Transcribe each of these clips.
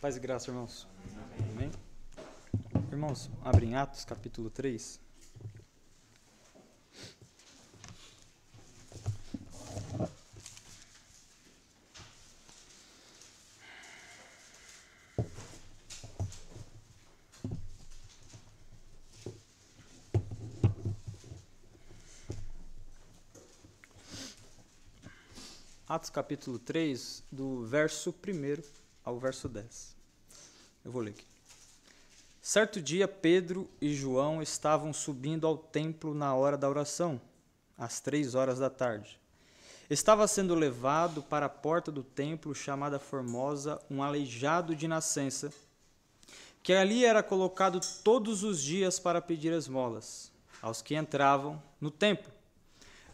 Paz e graça, irmãos. Amém? Irmãos, abrem Atos, capítulo 3. Atos, capítulo 3, do verso 1 ao verso 10. Eu vou ler aqui. Certo dia, Pedro e João estavam subindo ao templo na hora da oração, às 3 horas da tarde. Estava sendo levado para a porta do templo, chamada Formosa, um aleijado de nascença, que ali era colocado todos os dias para pedir esmolas aos que entravam no templo.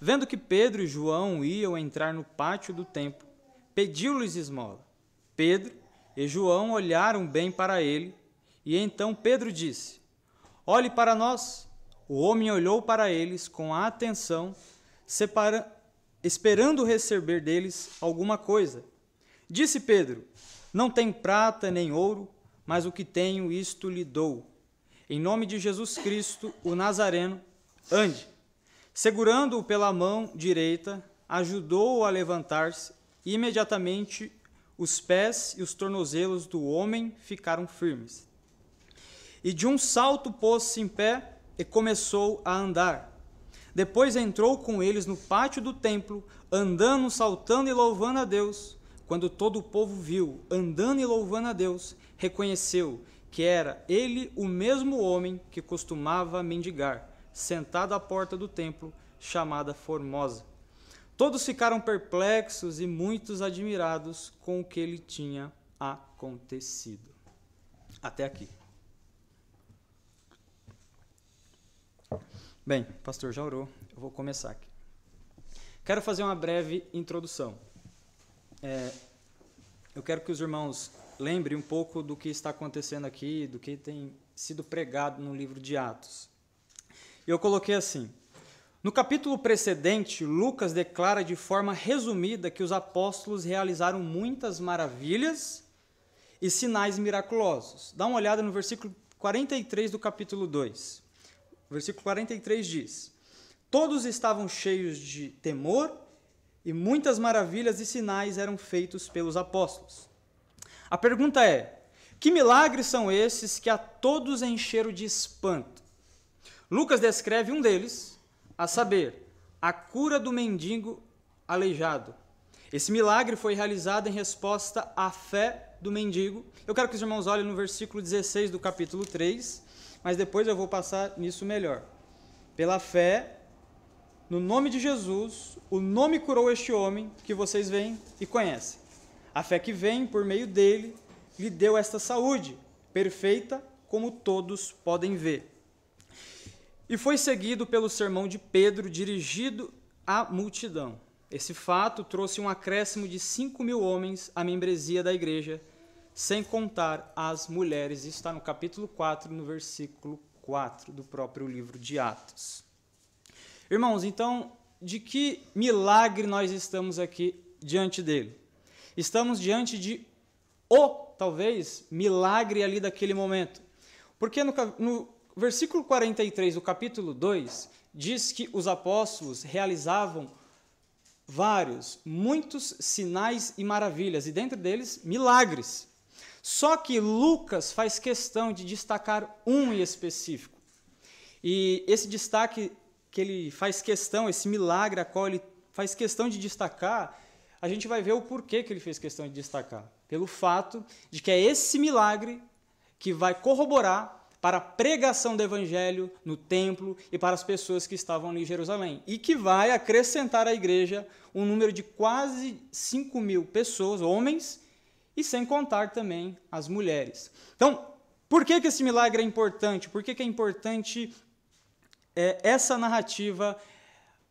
Vendo que Pedro e João iam entrar no pátio do templo, pediu-lhes esmola. Pedro e João olharam bem para ele, e então Pedro disse: Olhe para nós. O homem olhou para eles com atenção, esperando receber deles alguma coisa. Disse Pedro: Não tenho prata nem ouro, mas o que tenho, isto lhe dou. Em nome de Jesus Cristo, o Nazareno, ande. Segurando-o pela mão direita, ajudou-o a levantar-se, e imediatamente os pés e os tornozelos do homem ficaram firmes. E de um salto pôs-se em pé e começou a andar. Depois entrou com eles no pátio do templo, andando, saltando e louvando a Deus. Quando todo o povo viu, andando e louvando a Deus, reconheceu que era ele o mesmo homem que costumava mendigar, sentado à porta do templo, chamada Formosa. Todos ficaram perplexos e muitos admirados com o que lhe tinha acontecido. Até aqui. Bem, o pastor já orou, eu vou começar aqui. Quero fazer uma breve introdução. Eu quero que os irmãos lembrem um pouco do que está acontecendo aqui, do que tem sido pregado no livro de Atos. Eu coloquei assim: no capítulo precedente, Lucas declara de forma resumida que os apóstolos realizaram muitas maravilhas e sinais miraculosos. Dá uma olhada no versículo 43 do capítulo 2. O versículo 43 diz: Todos estavam cheios de temor e muitas maravilhas e sinais eram feitos pelos apóstolos. A pergunta é: que milagres são esses que a todos encheram de espanto? Lucas descreve um deles, a saber, a cura do mendigo aleijado. Esse milagre foi realizado em resposta à fé do mendigo. Eu quero que os irmãos olhem no versículo 16 do capítulo 3, mas depois eu vou passar nisso melhor. Pela fé, no nome de Jesus, o nome curou este homem que vocês veem e conhecem. A fé que vem por meio dele lhe deu esta saúde, perfeita como todos podem ver. E foi seguido pelo sermão de Pedro, dirigido à multidão. Esse fato trouxe um acréscimo de 5.000 homens à membresia da igreja, sem contar as mulheres. Isso está no capítulo 4, no versículo 4 do próprio livro de Atos. Irmãos, então, de que milagre nós estamos aqui diante dele? Estamos diante de talvez, milagre ali daquele momento. Porque no versículo 43 do capítulo 2, diz que os apóstolos realizavam muitos sinais e maravilhas, e dentro deles, milagres. Só que Lucas faz questão de destacar um em específico. E esse destaque que ele faz questão, esse milagre a qual ele faz questão de destacar, a gente vai ver o porquê que ele fez questão de destacar. Pelo fato de que é esse milagre que vai corroborar para a pregação do evangelho no templo e para as pessoas que estavam ali em Jerusalém. E que vai acrescentar à igreja um número de quase 5.000 pessoas, homens, e sem contar também as mulheres. Então, por que esse milagre é importante? Por que é importante essa narrativa,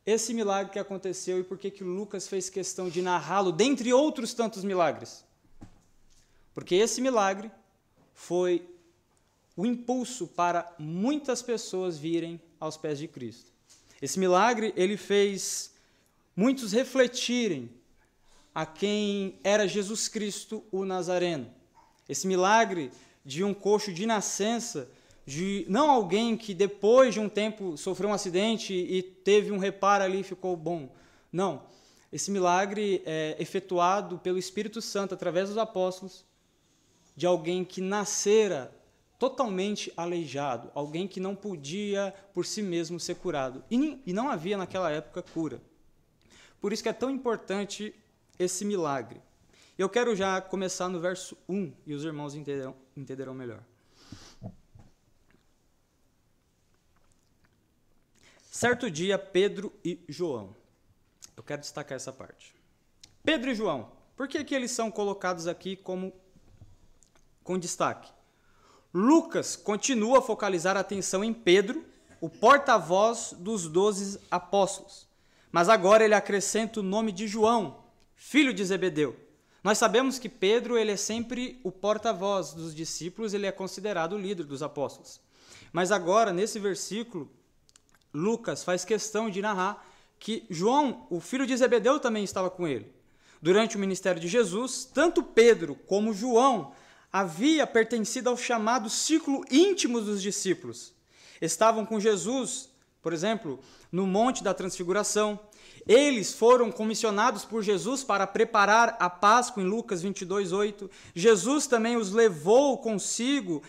esse milagre que aconteceu, e por que Lucas fez questão de narrá-lo, dentre outros tantos milagres? Porque esse milagre foi o impulso para muitas pessoas virem aos pés de Cristo. Esse milagre, ele fez muitos refletirem a quem era Jesus Cristo, o Nazareno. Esse milagre de um coxo de nascença, de não alguém que depois de um tempo sofreu um acidente e teve um reparo ali e ficou bom. Não. Esse milagre é efetuado pelo Espírito Santo através dos apóstolos, de alguém que nascera totalmente aleijado, alguém que não podia por si mesmo ser curado. E não havia naquela época cura. Por isso que é tão importante esse milagre. Eu quero já começar no verso 1, e os irmãos entenderão melhor. Certo dia, Pedro e João. Eu quero destacar essa parte. Pedro e João, por que eles são colocados aqui com destaque? Lucas continua a focalizar a atenção em Pedro, o porta-voz dos 12 apóstolos. Mas agora ele acrescenta o nome de João, filho de Zebedeu. Nós sabemos que Pedro ele é sempre o porta-voz dos discípulos, ele é considerado o líder dos apóstolos. Mas agora, nesse versículo, Lucas faz questão de narrar que João, o filho de Zebedeu, também estava com ele. Durante o ministério de Jesus, tanto Pedro como João havia pertencido ao chamado círculo íntimo dos discípulos. Estavam com Jesus, por exemplo, no Monte da Transfiguração. Eles foram comissionados por Jesus para preparar a Páscoa em Lucas 22:8. Jesus também os levou consigo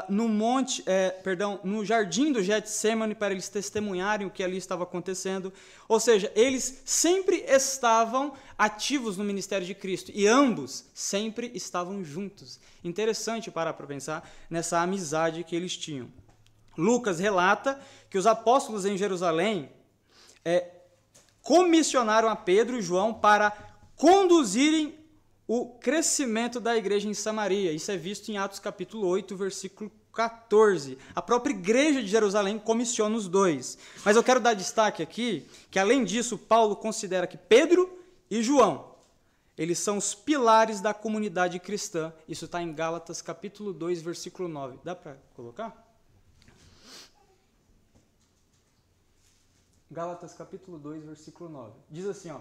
no jardim do Getsemane para eles testemunharem o que ali estava acontecendo. Ou seja, eles sempre estavam ativos no ministério de Cristo e ambos sempre estavam juntos. Interessante parar para pensar nessa amizade que eles tinham. Lucas relata que os apóstolos em Jerusalém comissionaram a Pedro e João para conduzirem o crescimento da igreja em Samaria. Isso é visto em Atos capítulo 8, versículo 14. A própria igreja de Jerusalém comissiona os dois. Mas eu quero dar destaque aqui que, além disso, Paulo considera que Pedro e João, eles são os pilares da comunidade cristã. Isso está em Gálatas capítulo 2, versículo 9. Dá para colocar? Gálatas capítulo 2, versículo 9. Diz assim,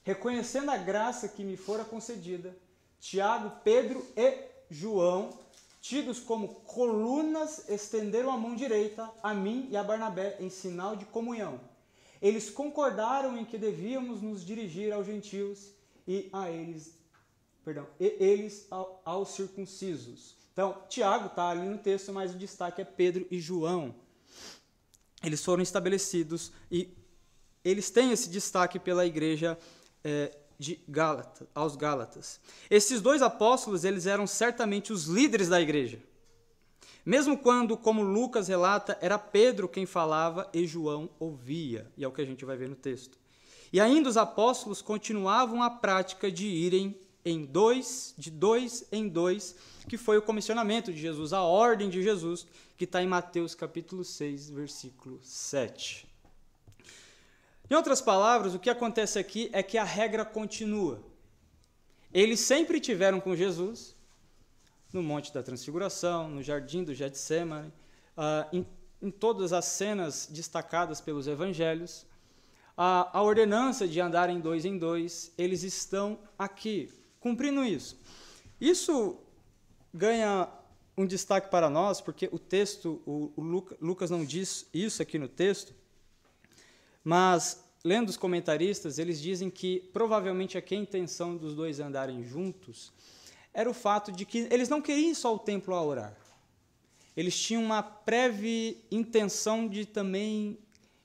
reconhecendo a graça que me fora concedida, Tiago, Pedro e João, tidos como colunas, estenderam a mão direita a mim e a Barnabé em sinal de comunhão. Eles concordaram em que devíamos nos dirigir aos gentios e eles aos circuncisos. Então, Tiago está ali no texto, mas o destaque é Pedro e João. Eles foram estabelecidos e eles têm esse destaque pela igreja aos Gálatas. Esses dois apóstolos, eles eram certamente os líderes da igreja. Mesmo quando, como Lucas relata, era Pedro quem falava e João ouvia, e é o que a gente vai ver no texto. E ainda os apóstolos continuavam a prática de irem de dois em dois, que foi o comissionamento de Jesus, a ordem de Jesus, que está em Mateus capítulo 6, versículo 7. Em outras palavras, o que acontece aqui é que a regra continua. Eles sempre tiveram com Jesus, no Monte da Transfiguração, no Jardim do Getsemane, em todas as cenas destacadas pelos evangelhos, a ordenança de andar em dois, eles estão aqui, cumprindo isso. Isso ganha um destaque para nós, porque o texto, Lucas não diz isso aqui no texto, mas, lendo os comentaristas, eles dizem que provavelmente aqui a intenção dos dois andarem juntos era o fato de que eles não queriam ir só ao templo a orar. Eles tinham uma prévia intenção de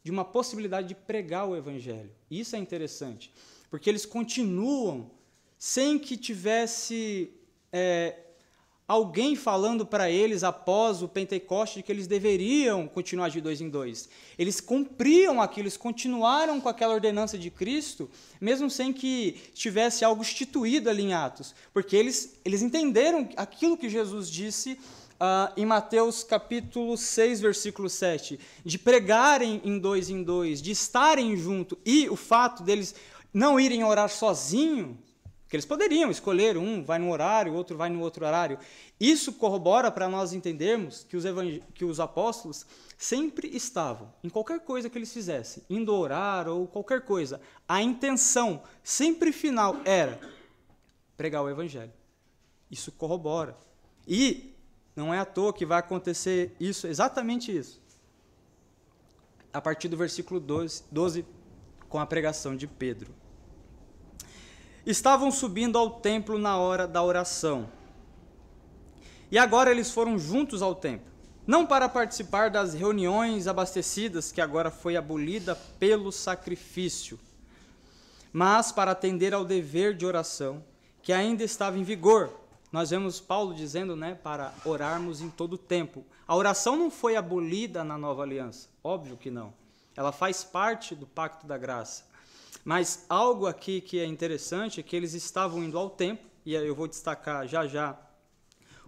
uma possibilidade de pregar o evangelho. Isso é interessante, porque eles continuam sem que tivesse alguém falando para eles após o Pentecoste que eles deveriam continuar de dois em dois. Eles cumpriam aquilo, eles continuaram com aquela ordenança de Cristo, mesmo sem que tivesse algo instituído ali em Atos, porque eles entenderam aquilo que Jesus disse em Mateus capítulo 6, versículo 7, de pregarem em dois, de estarem junto, e o fato deles não irem orar sozinho, que eles poderiam escolher, um vai num horário, o outro vai no outro horário. Isso corrobora para nós entendermos que os apóstolos sempre estavam, em qualquer coisa que eles fizessem, indo orar ou qualquer coisa, a intenção sempre final era pregar o evangelho. Isso corrobora. E não é à toa que vai acontecer isso, exatamente isso, a partir do versículo 12 com a pregação de Pedro. Estavam subindo ao templo na hora da oração. E agora eles foram juntos ao templo, não para participar das reuniões abastecidas, que agora foi abolida pelo sacrifício, mas para atender ao dever de oração, que ainda estava em vigor. Nós vemos Paulo dizendo, para orarmos em todo o tempo. A oração não foi abolida na nova aliança, óbvio que não. Ela faz parte do pacto da graça. Mas algo aqui que é interessante é que eles estavam indo ao templo, e eu vou destacar já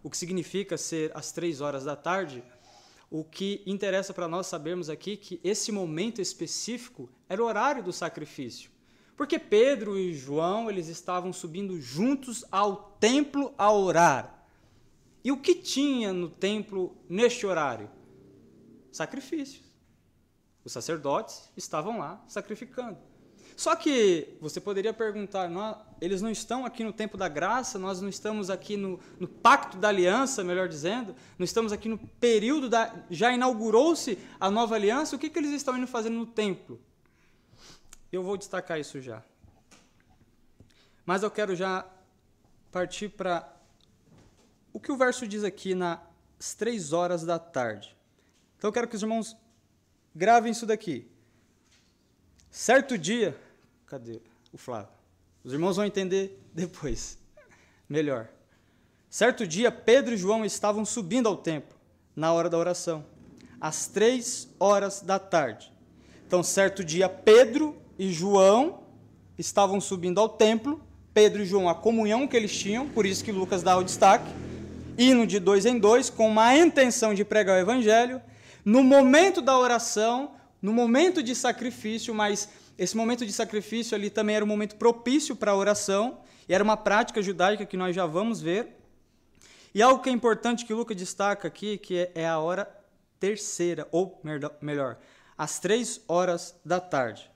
o que significa ser às 3 horas da tarde. O que interessa para nós sabermos aqui que esse momento específico era o horário do sacrifício. Porque Pedro e João, eles estavam subindo juntos ao templo a orar. E o que tinha no templo neste horário? Sacrifícios. Os sacerdotes estavam lá sacrificando. Só que você poderia perguntar, eles não estão aqui no tempo da graça, nós não estamos aqui no pacto da aliança, melhor dizendo, não estamos aqui no período já inaugurou-se a nova aliança, o que eles estão indo fazendo no templo? Eu vou destacar isso já. Mas eu quero já partir para o que o verso diz aqui nas 3 horas da tarde. Então eu quero que os irmãos gravem isso daqui. Certo dia... Cadê o Flávio? Os irmãos vão entender depois. Melhor. Certo dia, Pedro e João estavam subindo ao templo, na hora da oração, às 3 horas da tarde. Então, certo dia, Pedro e João estavam subindo ao templo. Pedro e João, a comunhão que eles tinham, por isso que Lucas dá o destaque, indo de 2 em 2, com uma intenção de pregar o evangelho, no momento da oração, no momento de sacrifício, mas esse momento de sacrifício ali também era um momento propício para a oração, e era uma prática judaica que nós já vamos ver. E algo que é importante que Lucas destaca aqui, que é a hora terceira, ou melhor, às 3 horas da tarde.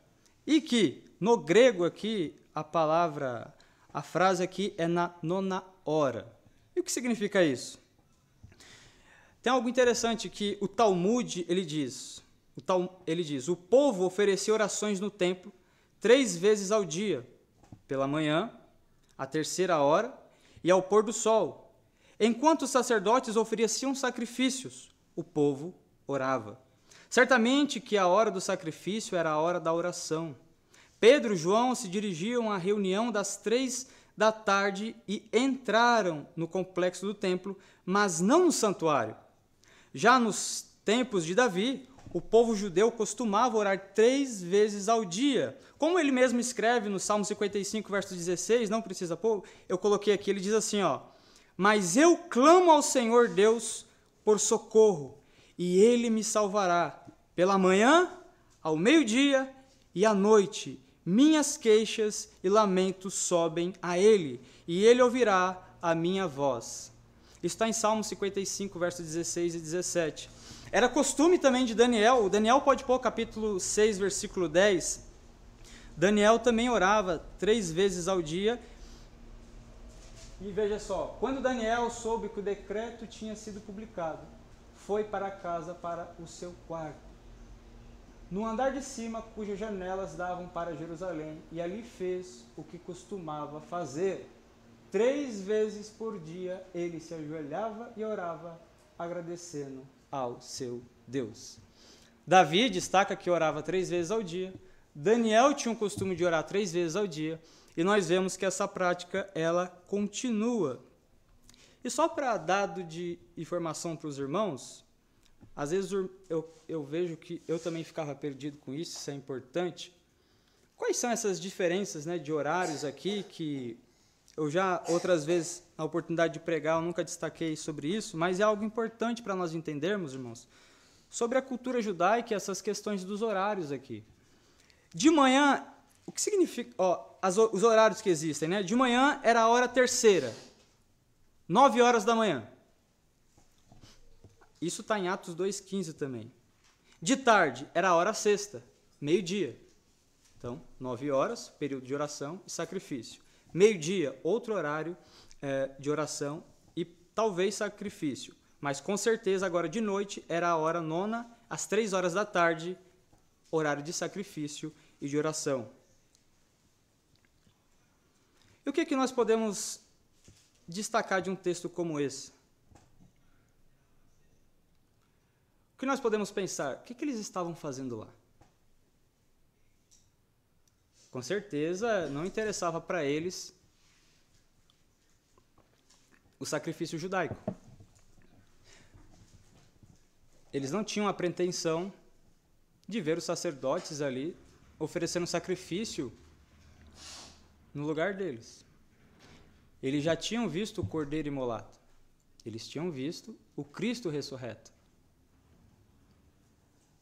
E que, no grego aqui, a frase aqui é na 9ª hora. E o que significa isso? Tem algo interessante que o Talmud, ele diz, o povo oferecia orações no templo 3 vezes ao dia, pela manhã, à 3ª hora e ao pôr do sol. Enquanto os sacerdotes ofereciam sacrifícios, o povo orava. Certamente que a hora do sacrifício era a hora da oração. Pedro e João se dirigiam à reunião das 3 da tarde e entraram no complexo do templo, mas não no santuário. Já nos tempos de Davi, o povo judeu costumava orar 3 vezes ao dia. Como ele mesmo escreve no Salmo 55, verso 16, não precisa pôr, eu coloquei aqui, ele diz assim, mas eu clamo ao Senhor Deus por socorro, e ele me salvará. Pela manhã, ao meio-dia e à noite, minhas queixas e lamentos sobem a ele, e ele ouvirá a minha voz. Isso está em Salmo 55, versos 16 e 17. Era costume também de Daniel, o Daniel pode pôr capítulo 6, versículo 10. Daniel também orava 3 vezes ao dia. E veja só, quando Daniel soube que o decreto tinha sido publicado, foi para casa, para o seu quarto, no andar de cima, cujas janelas davam para Jerusalém, e ali fez o que costumava fazer. 3 vezes por dia ele se ajoelhava e orava, agradecendo ao seu Deus. Davi destaca que orava 3 vezes ao dia. Daniel tinha o costume de orar 3 vezes ao dia. E nós vemos que essa prática, ela continua. E só para dado de informação para os irmãos, às vezes eu vejo que eu também ficava perdido com isso, isso é importante. Quais são essas diferenças, de horários aqui, que eu já, outras vezes, na oportunidade de pregar, eu nunca destaquei sobre isso, mas é algo importante para nós entendermos, irmãos, sobre a cultura judaica e essas questões dos horários aqui. De manhã, o que significa, os horários que existem, De manhã era a hora terceira, 9 horas da manhã. Isso está em Atos 2,15 também. De tarde era a hora sexta, meio-dia. Então, 9 horas, período de oração e sacrifício. Meio-dia, outro horário de oração e talvez sacrifício, mas com certeza agora de noite era a hora nona, às 3 horas da tarde, horário de sacrifício e de oração. E o que nós podemos destacar de um texto como esse? O que nós podemos pensar? O que eles estavam fazendo lá? Com certeza não interessava para eles o sacrifício judaico. Eles não tinham a pretensão de ver os sacerdotes ali oferecendo sacrifício no lugar deles. Eles já tinham visto o Cordeiro imolado. Eles tinham visto o Cristo ressurreto.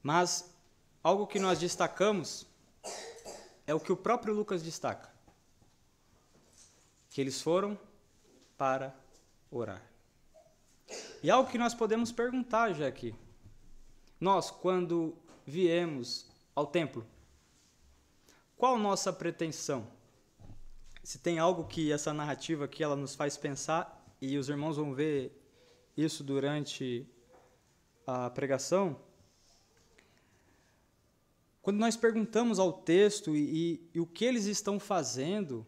Mas algo que nós destacamos é o que o próprio Lucas destaca. Que eles foram para orar. E algo que nós podemos perguntar já aqui. Nós, quando viemos ao templo, qual nossa pretensão? Se tem algo que essa narrativa aqui ela nos faz pensar, e os irmãos vão ver isso durante a pregação, quando nós perguntamos ao texto e o que eles estão fazendo,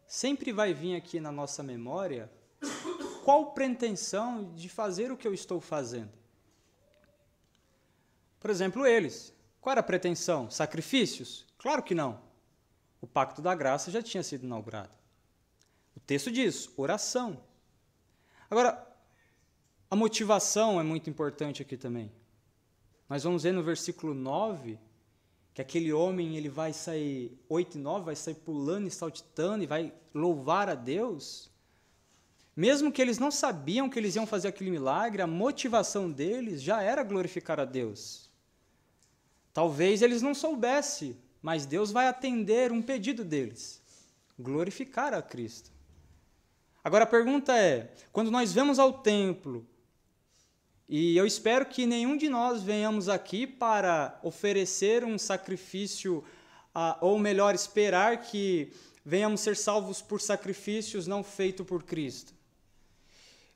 sempre vai vir aqui na nossa memória qual pretensão de fazer o que eu estou fazendo. Por exemplo, eles. Qual era a pretensão? Sacrifícios? Claro que não. O pacto da graça já tinha sido inaugurado. O texto diz, oração. Agora, a motivação é muito importante aqui também. Nós vamos ver no versículo 9 que aquele homem ele vai sair, 8 e 9, vai sair pulando e saltitando e vai louvar a Deus. Mesmo que eles não sabiam que eles iam fazer aquele milagre, a motivação deles já era glorificar a Deus. Talvez eles não soubessem, mas Deus vai atender um pedido deles, glorificar a Cristo. Agora a pergunta é, quando nós vamos ao templo, e eu espero que nenhum de nós venhamos aqui para oferecer um sacrifício, ou melhor, esperar que venhamos ser salvos por sacrifícios não feitos por Cristo.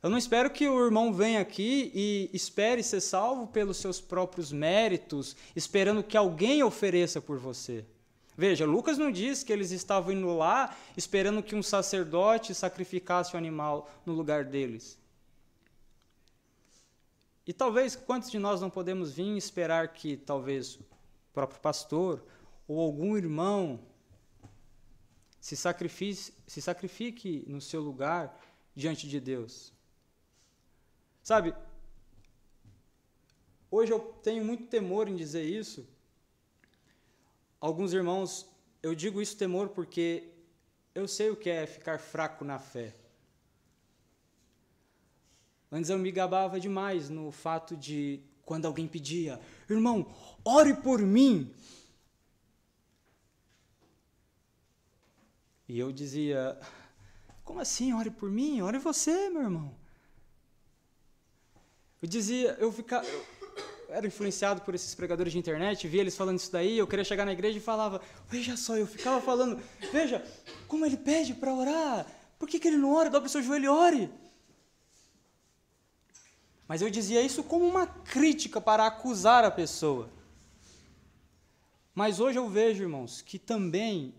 Eu não espero que o irmão venha aqui e espere ser salvo pelos seus próprios méritos, esperando que alguém ofereça por você. Veja, Lucas não diz que eles estavam indo lá esperando que um sacerdote sacrificasse o animal no lugar deles. E talvez, quantos de nós não podemos vir esperar que talvez o próprio pastor ou algum irmão se sacrifique no seu lugar diante de Deus? Sabe, hoje eu tenho muito temor em dizer isso. Alguns irmãos, eu digo isso temor porque eu sei o que é ficar fraco na fé. Antes eu me gabava demais no fato de, quando alguém pedia, irmão, ore por mim. E eu dizia, como assim, ore por mim? Ore você, meu irmão. Eu era influenciado por esses pregadores de internet, via eles falando isso daí, eu queria chegar na igreja e falava, veja só, eu ficava falando, veja, como ele pede para orar, por que ele não ora? Dobra o seu joelho e ore. Mas eu dizia isso como uma crítica para acusar a pessoa. Mas hoje eu vejo, irmãos, que também,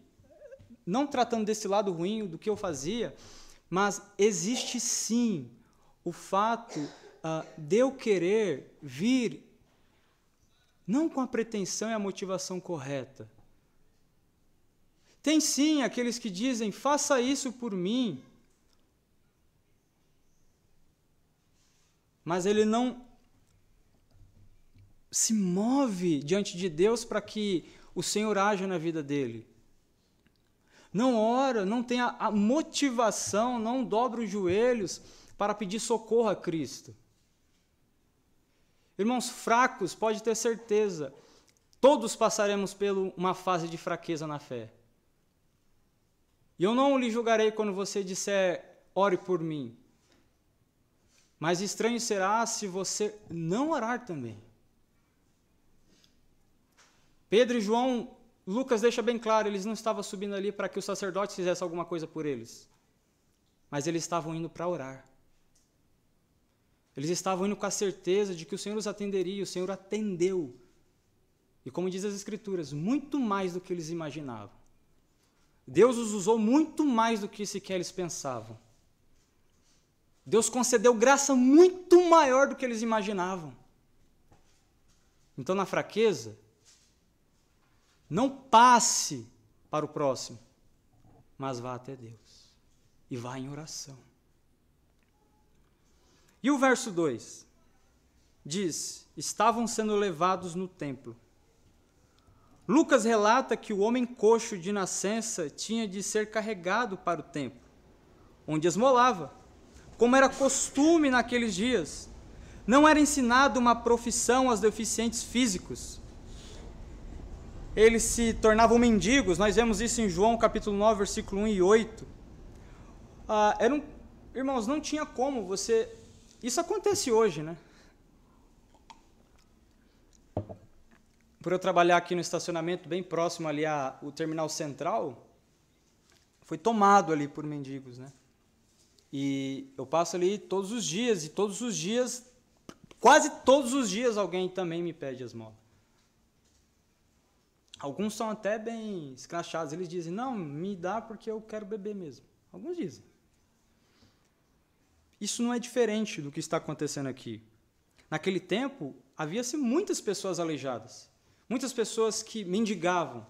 não tratando desse lado ruim do que eu fazia, mas existe sim o fato de eu querer vir, não com a pretensão e a motivação correta. Tem sim aqueles que dizem, faça isso por mim, mas ele não se move diante de Deus para que o Senhor haja na vida dele. Não ora, não tem a motivação, não dobra os joelhos para pedir socorro a Cristo. Irmãos fracos, pode ter certeza, todos passaremos por uma fase de fraqueza na fé. E eu não lhe julgarei quando você disser, ore por mim. Mas estranho será se você não orar também. Pedro e João, Lucas deixa bem claro, eles não estavam subindo ali para que o sacerdote fizesse alguma coisa por eles. Mas eles estavam indo para orar. Eles estavam indo com a certeza de que o Senhor os atenderia, e o Senhor atendeu. E como diz as Escrituras, muito mais do que eles imaginavam. Deus os usou muito mais do que sequer eles pensavam. Deus concedeu graça muito maior do que eles imaginavam. Então, na fraqueza, não passe para o próximo, mas vá até Deus. E vá em oração. E o verso 2 diz: estavam sendo levados no templo. Lucas relata que o homem coxo de nascença tinha de ser carregado para o templo, onde esmolava, como era costume naqueles dias. Não era ensinado uma profissão aos deficientes físicos. Eles se tornavam mendigos, nós vemos isso em João capítulo 9, versículo 1 e 8. Irmãos, não tinha como você... Isso acontece hoje, né? Por eu trabalhar aqui no estacionamento, bem próximo ali ao terminal central, foi tomado ali por mendigos, né? E eu passo ali todos os dias, e todos os dias, quase todos os dias, alguém também me pede esmola. Alguns são até bem escrachados, eles dizem, não, me dá porque eu quero beber mesmo. Alguns dizem. Isso não é diferente do que está acontecendo aqui. Naquele tempo, havia-se muitas pessoas aleijadas. Muitas pessoas que mendigavam.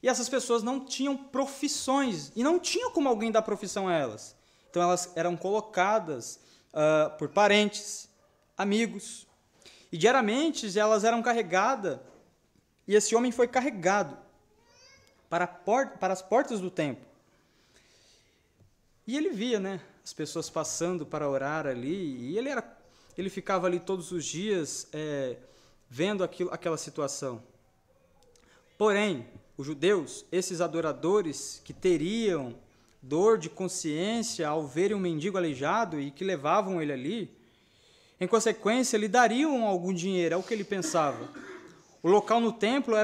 E essas pessoas não tinham profissões. E não tinha como alguém dar profissão a elas. Então, elas eram colocadas por parentes, amigos. E, diariamente, elas eram carregadas. E esse homem foi carregado para as portas do templo. E ele via, né, as pessoas passando para orar ali. E ele ficava ali todos os dias... vendo aquela situação. Porém, os judeus, esses adoradores que teriam dor de consciência ao verem um mendigo aleijado e que levavam ele ali, em consequência, lhe dariam algum dinheiro, é o que ele pensava. O local no templo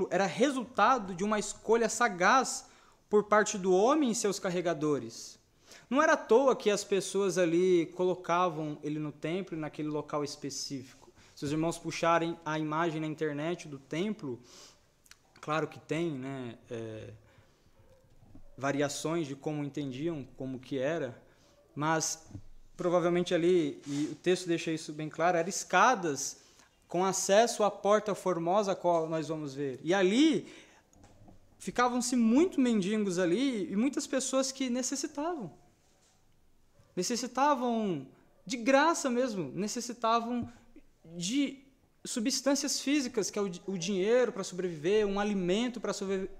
era resultado de uma escolha sagaz por parte do homem e seus carregadores. Não era à toa que as pessoas ali colocavam ele no templo, naquele local específico. Se os irmãos puxarem a imagem na internet do templo, claro que tem, né, variações de como entendiam, como que era, mas provavelmente ali, e o texto deixa isso bem claro, eram escadas com acesso à porta formosa, a qual nós vamos ver. E ali ficavam-se muitos mendigos ali e muitas pessoas que necessitavam de graça mesmo, necessitavam de substâncias físicas, que é o dinheiro para sobreviver, um alimento para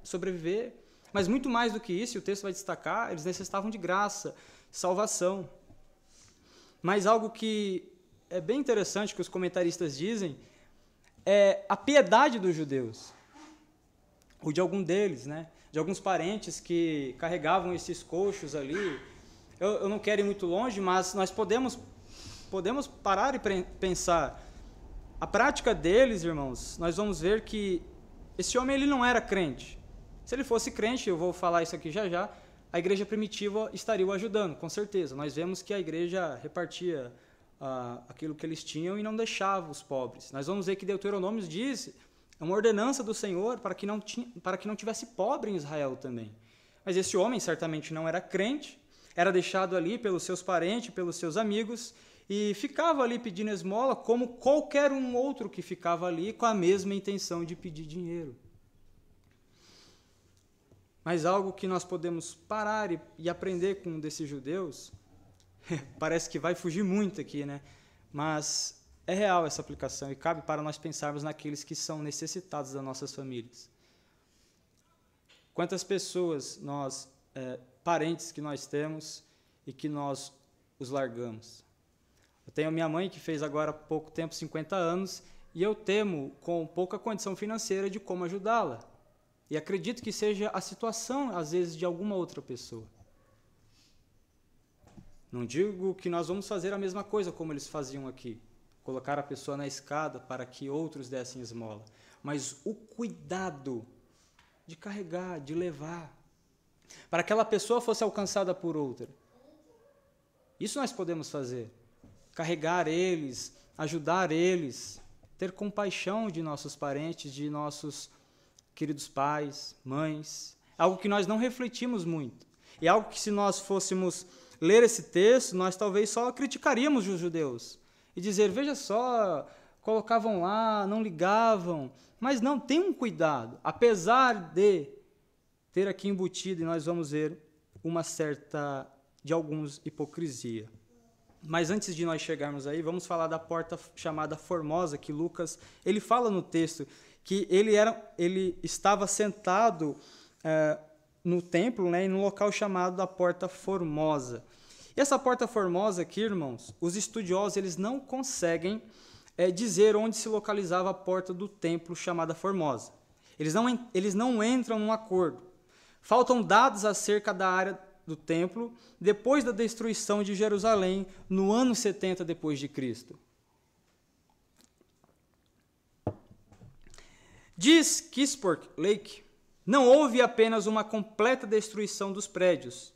sobreviver, mas muito mais do que isso, e o texto vai destacar, eles necessitavam de graça, salvação. Mas algo que é bem interessante que os comentaristas dizem é a piedade dos judeus, ou de algum deles, né? De alguns parentes que carregavam esses coxos ali. Eu não quero ir muito longe, mas nós podemos parar e pensar. A prática deles, irmãos, nós vamos ver que esse homem ele não era crente. Se ele fosse crente, eu vou falar isso aqui já já, a igreja primitiva estaria o ajudando, com certeza. Nós vemos que a igreja repartia aquilo que eles tinham e não deixava os pobres. Nós vamos ver que Deuteronômio diz, é uma ordenança do Senhor para que não tivesse pobre em Israel também. Mas esse homem certamente não era crente, era deixado ali pelos seus parentes, pelos seus amigos, e ficava ali pedindo esmola como qualquer um outro que ficava ali com a mesma intenção de pedir dinheiro. Mas algo que nós podemos parar e aprender com um desses judeus, parece que vai fugir muito aqui, né? Mas é real essa aplicação e cabe para nós pensarmos naqueles que são necessitados das nossas famílias. Quantas pessoas parentes que nós temos e que nós os largamos. Eu tenho a minha mãe que fez agora há pouco tempo 50 anos e eu temo com pouca condição financeira de como ajudá-la. E acredito que seja a situação, às vezes, de alguma outra pessoa. Não digo que nós vamos fazer a mesma coisa como eles faziam aqui, colocar a pessoa na escada para que outros dessem esmola, mas o cuidado de carregar, de levar, para que aquela pessoa fosse alcançada por outra. Isso nós podemos fazer. Carregar eles, ajudar eles, ter compaixão de nossos parentes, de nossos queridos pais, mães. Algo que nós não refletimos muito. E algo que, se nós fôssemos ler esse texto, nós talvez só criticaríamos os judeus. E dizer, veja só, colocavam lá, não ligavam. Mas não, tem um cuidado. Apesar de ter aqui embutido, e nós vamos ver uma certa, de alguns, hipocrisia. Mas antes de nós chegarmos aí, vamos falar da porta chamada Formosa, que Lucas, ele fala no texto, que ele estava sentado no templo, né, no local chamado da Porta Formosa. E essa Porta Formosa aqui, irmãos, os estudiosos eles não conseguem dizer onde se localizava a porta do templo chamada Formosa. Eles não entram num acordo. Faltam dados acerca da área do templo depois da destruição de Jerusalém no ano 70 depois de Cristo. Diz Kispork Lake, não houve apenas uma completa destruição dos prédios,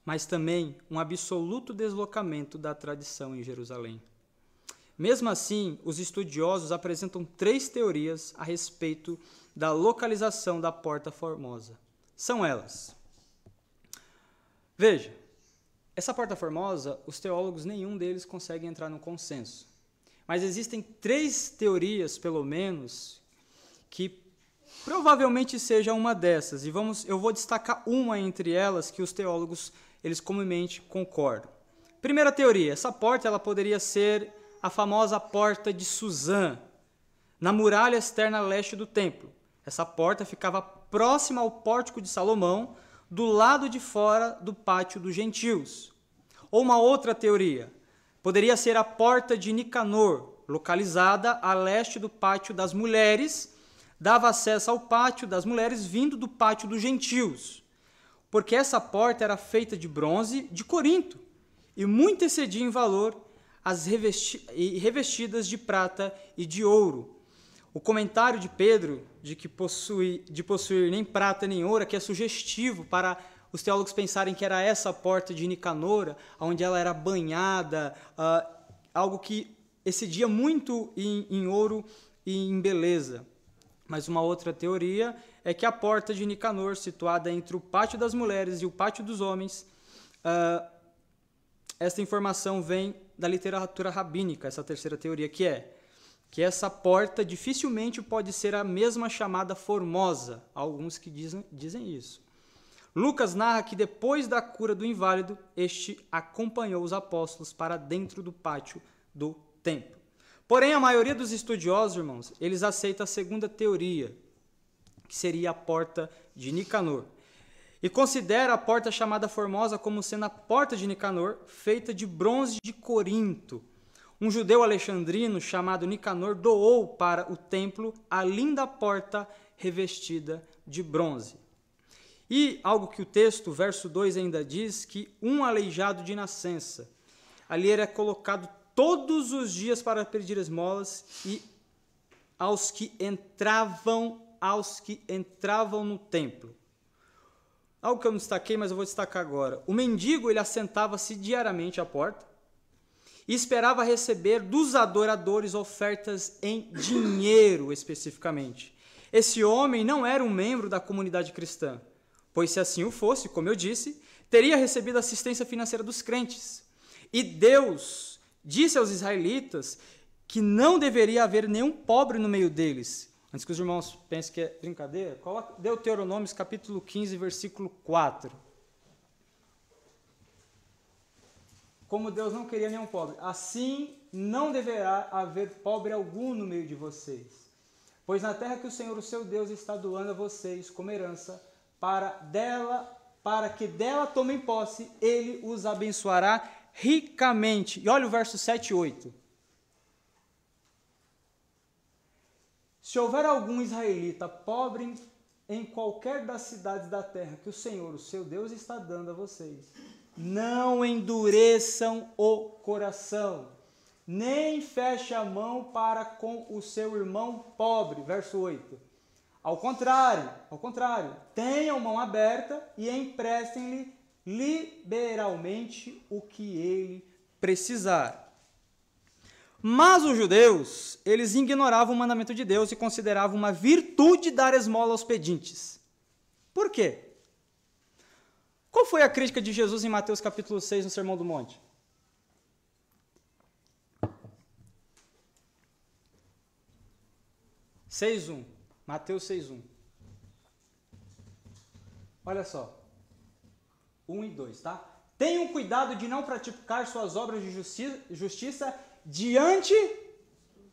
mas também um absoluto deslocamento da tradição em Jerusalém. Mesmo assim, os estudiosos apresentam 3 teorias a respeito da localização da Porta Formosa. São elas. Veja, essa Porta Formosa, os teólogos, nenhum deles consegue entrar num consenso. Mas existem 3 teorias, pelo menos, que provavelmente seja uma dessas. E eu vou destacar uma entre elas que os teólogos eles comumente concordam. Primeira teoria, essa porta ela poderia ser a famosa Porta de Suzã, na muralha externa leste do templo. Essa porta ficava próxima ao Pórtico de Salomão, do lado de fora do Pátio dos Gentios. Ou uma outra teoria, poderia ser a Porta de Nicanor, localizada a leste do Pátio das Mulheres, dava acesso ao Pátio das Mulheres vindo do Pátio dos Gentios, porque essa porta era feita de bronze de Corinto e muito excedia em valor as revestidas de prata e de ouro. O comentário de Pedro de possuir nem prata nem ouro que é sugestivo para os teólogos pensarem que era essa porta de Nicanor, onde ela era banhada, algo que excedia muito em ouro e em beleza. Mas uma outra teoria é que a porta de Nicanor, situada entre o Pátio das Mulheres e o Pátio dos Homens, essa informação vem da literatura rabínica, essa terceira teoria, que essa porta dificilmente pode ser a mesma chamada Formosa. Há alguns que dizem isso. Lucas narra que depois da cura do inválido, este acompanhou os apóstolos para dentro do pátio do templo. Porém, a maioria dos estudiosos, irmãos, eles aceitam a segunda teoria, que seria a porta de Nicanor. E considera a porta chamada Formosa como sendo a porta de Nicanor, feita de bronze de Corinto. Um judeu alexandrino chamado Nicanor doou para o templo a linda porta revestida de bronze. E algo que o texto, verso 2, ainda diz, que um aleijado de nascença. Ali era colocado todos os dias para pedir esmolas e aos que entravam no templo. Algo que eu não destaquei, mas eu vou destacar agora. O mendigo, ele assentava-se diariamente à porta e esperava receber dos adoradores ofertas em dinheiro, especificamente. Esse homem não era um membro da comunidade cristã, pois se assim o fosse, como eu disse, teria recebido assistência financeira dos crentes. E Deus disse aos israelitas que não deveria haver nenhum pobre no meio deles. Antes que os irmãos pensem que é brincadeira, coloca Deuteronômios capítulo 15, versículo 4. Como Deus não queria nenhum pobre, assim não deverá haver pobre algum no meio de vocês. Pois na terra que o Senhor, o seu Deus, está doando a vocês como herança, para que dela tomem posse, ele os abençoará ricamente. E olha o verso 7 e 8. Se houver algum israelita pobre em qualquer das cidades da terra que o Senhor, o seu Deus, está dando a vocês, não endureçam o coração, nem feche a mão para com o seu irmão pobre. Verso 8. Ao contrário, tenham mão aberta e emprestem-lhe liberalmente o que ele precisar. Mas os judeus, eles ignoravam o mandamento de Deus e consideravam uma virtude dar esmola aos pedintes. Por quê? Qual foi a crítica de Jesus em Mateus capítulo 6, no Sermão do Monte? Mateus 6:1. Olha só. 1 e 2, tá? Tenham cuidado de não praticar suas obras de justiça diante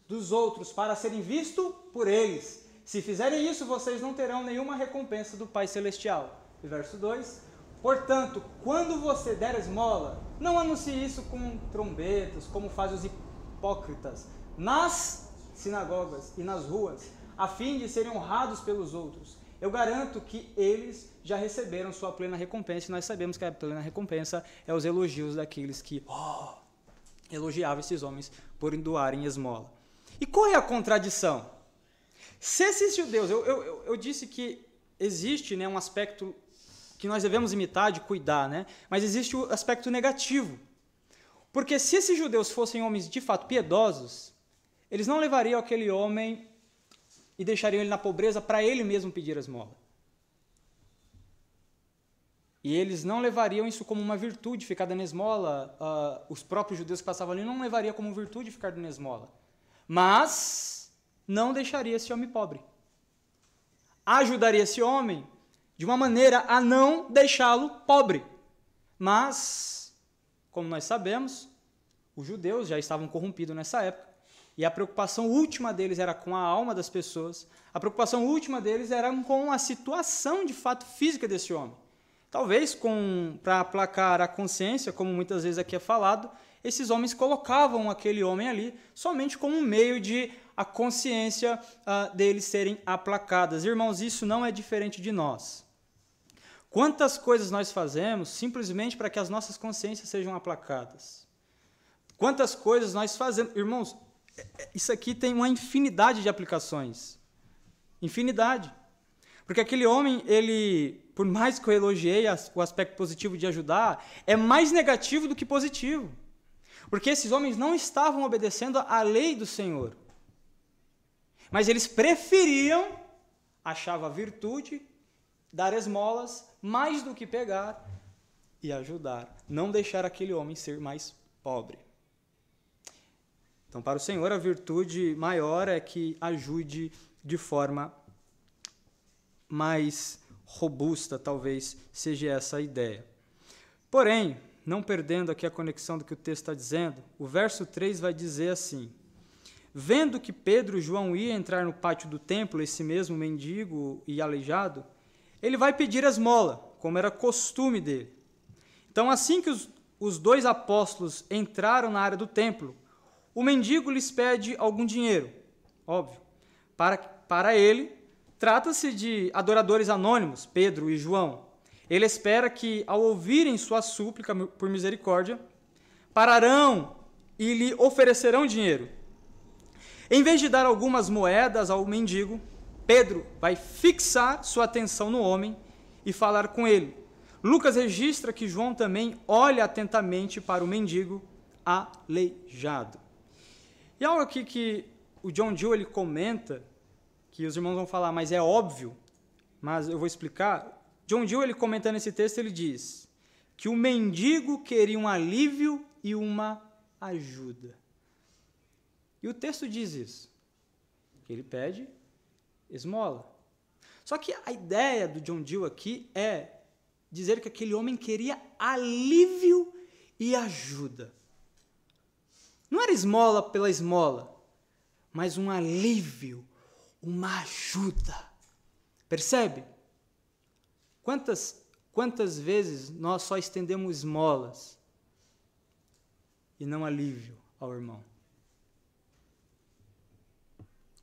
dos outros, para serem vistos por eles. Se fizerem isso, vocês não terão nenhuma recompensa do Pai Celestial. E verso 2. Portanto, quando você der esmola, não anuncie isso com trombetas, como fazem os hipócritas, nas sinagogas e nas ruas, a fim de serem honrados pelos outros. Eu garanto que eles já receberam sua plena recompensa, e nós sabemos que a plena recompensa é os elogios daqueles que elogiavam esses homens por doarem esmola. E qual é a contradição? Se esses judeus, eu disse que existe, né, um aspecto que nós devemos imitar, de cuidar, né? Mas existe o aspecto negativo. Porque se esses judeus fossem homens de fato piedosos, eles não levariam aquele homem e deixariam ele na pobreza para ele mesmo pedir esmola. E eles não levariam isso como uma virtude, ficar dando esmola. Os próprios judeus que passavam ali não levariam como virtude ficar dando esmola. Mas não deixaria esse homem pobre. Ajudaria esse homem de uma maneira a não deixá-lo pobre. Mas, como nós sabemos, os judeus já estavam corrompidos nessa época. E a preocupação última deles era com a alma das pessoas. A preocupação última deles era com a situação de fato física desse homem. Talvez para aplacar a consciência, como muitas vezes aqui é falado, esses homens colocavam aquele homem ali somente como um meio de a consciência deles serem aplacadas. Irmãos, isso não é diferente de nós. Quantas coisas nós fazemos simplesmente para que as nossas consciências sejam aplacadas? Quantas coisas nós fazemos? Irmãos, isso aqui tem uma infinidade de aplicações. Infinidade. Porque aquele homem, ele, por mais que eu elogiei o aspecto positivo de ajudar, é mais negativo do que positivo. Porque esses homens não estavam obedecendo à lei do Senhor. Mas eles preferiam, achavam a virtude, dar esmolas, mais do que pegar e ajudar. Não deixar aquele homem ser mais pobre. Então, para o Senhor, a virtude maior é que ajude de forma mais robusta, talvez seja essa a ideia. Porém, não perdendo aqui a conexão do que o texto está dizendo, o verso 3 vai dizer assim: vendo que Pedro e João iam entrar no pátio do templo, esse mesmo mendigo e aleijado, ele vai pedir esmola, como era costume dele. Então, assim que os dois apóstolos entraram na área do templo, o mendigo lhes pede algum dinheiro, óbvio. Para ele, trata-se de adoradores anônimos, Pedro e João. Ele espera que, ao ouvirem sua súplica por misericórdia, pararão e lhe oferecerão dinheiro. Em vez de dar algumas moedas ao mendigo, Pedro vai fixar sua atenção no homem e falar com ele. Lucas registra que João também olha atentamente para o mendigo aleijado. E algo aqui que o John Gill ele comenta, que os irmãos vão falar, mas é óbvio, mas eu vou explicar. John Gill, ele comenta nesse texto, ele diz que o mendigo queria um alívio e uma ajuda. E o texto diz isso, que ele pede esmola. Só que a ideia do John Gill aqui é dizer que aquele homem queria alívio e ajuda. Não era esmola pela esmola, mas um alívio, uma ajuda. Percebe? Quantas vezes nós só estendemos esmolas e não alívio ao irmão?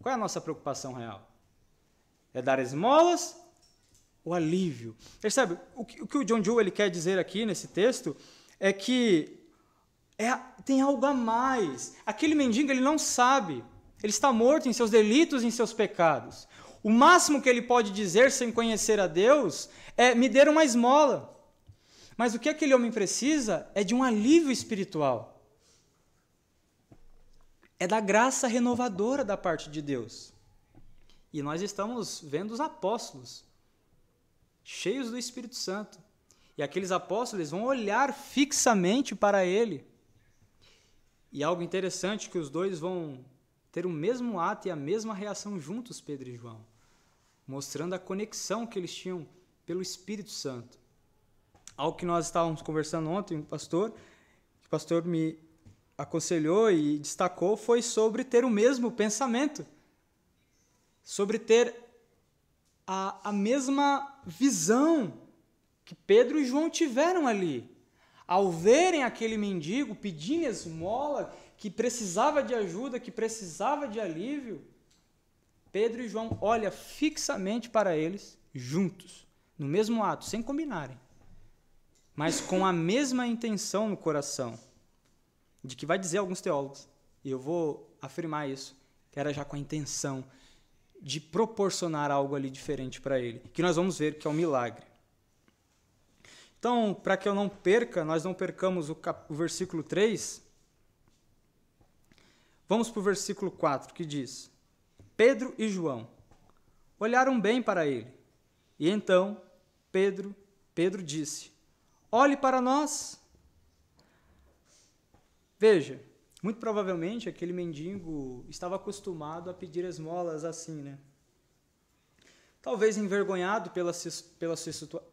Qual é a nossa preocupação real? É dar esmolas ou alívio? Percebe? O que o John Gill ele quer dizer aqui nesse texto é que tem algo a mais. Aquele mendigo ele não sabe. Ele está morto em seus delitos e em seus pecados. O máximo que ele pode dizer sem conhecer a Deus é: me dê uma esmola. Mas o que aquele homem precisa é de um alívio espiritual. É da graça renovadora da parte de Deus. E nós estamos vendo os apóstolos, cheios do Espírito Santo. E aqueles apóstolos vão olhar fixamente para ele. E algo interessante que os dois vão ter o mesmo ato e a mesma reação juntos, Pedro e João, mostrando a conexão que eles tinham pelo Espírito Santo. Algo que nós estávamos conversando ontem, que o pastor me aconselhou e destacou, foi sobre ter o mesmo pensamento, sobre ter a mesma visão que Pedro e João tiveram ali. Ao verem aquele mendigo pedindo esmola, que precisava de ajuda, que precisava de alívio, Pedro e João olham fixamente para eles, juntos, no mesmo ato, sem combinarem, mas com a mesma intenção no coração, de que vai dizer alguns teólogos, e eu vou afirmar isso, que era já com a intenção de proporcionar algo ali diferente para ele, que nós vamos ver que é um milagre. Então, para que eu não perca, nós não percamos o versículo 3, vamos para o versículo 4, que diz: Pedro e João olharam bem para ele, e então Pedro disse: olhe para nós. Veja, muito provavelmente aquele mendigo estava acostumado a pedir esmolas assim, né? Talvez envergonhado pela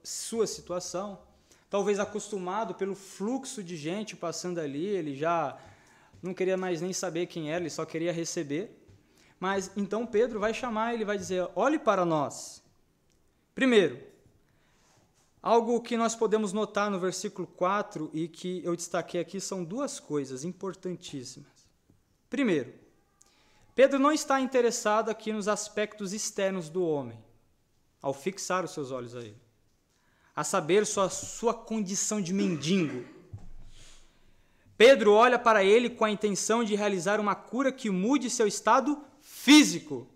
sua situação, talvez acostumado pelo fluxo de gente passando ali, ele já não queria mais nem saber quem era, ele só queria receber. Mas então Pedro vai chamar, ele vai dizer: olhe para nós. Primeiro, algo que nós podemos notar no versículo 4 e que eu destaquei aqui são duas coisas importantíssimas. Primeiro, Pedro não está interessado aqui nos aspectos externos do homem, ao fixar os seus olhos a ele, a saber sua condição de mendigo. Pedro olha para ele com a intenção de realizar uma cura que mude seu estado físico.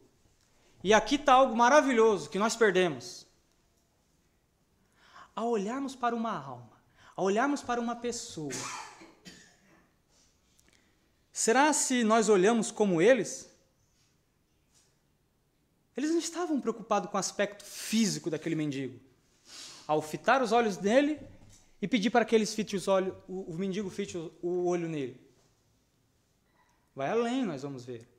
E aqui está algo maravilhoso que nós perdemos. Ao olharmos para uma alma, ao olharmos para uma pessoa, será se nós olhamos como eles? Eles não estavam preocupados com o aspecto físico daquele mendigo. Ao fitar os olhos nele e pedir para que eles fitem os olhos, o mendigo fite o olho nele. Vai além, nós vamos ver.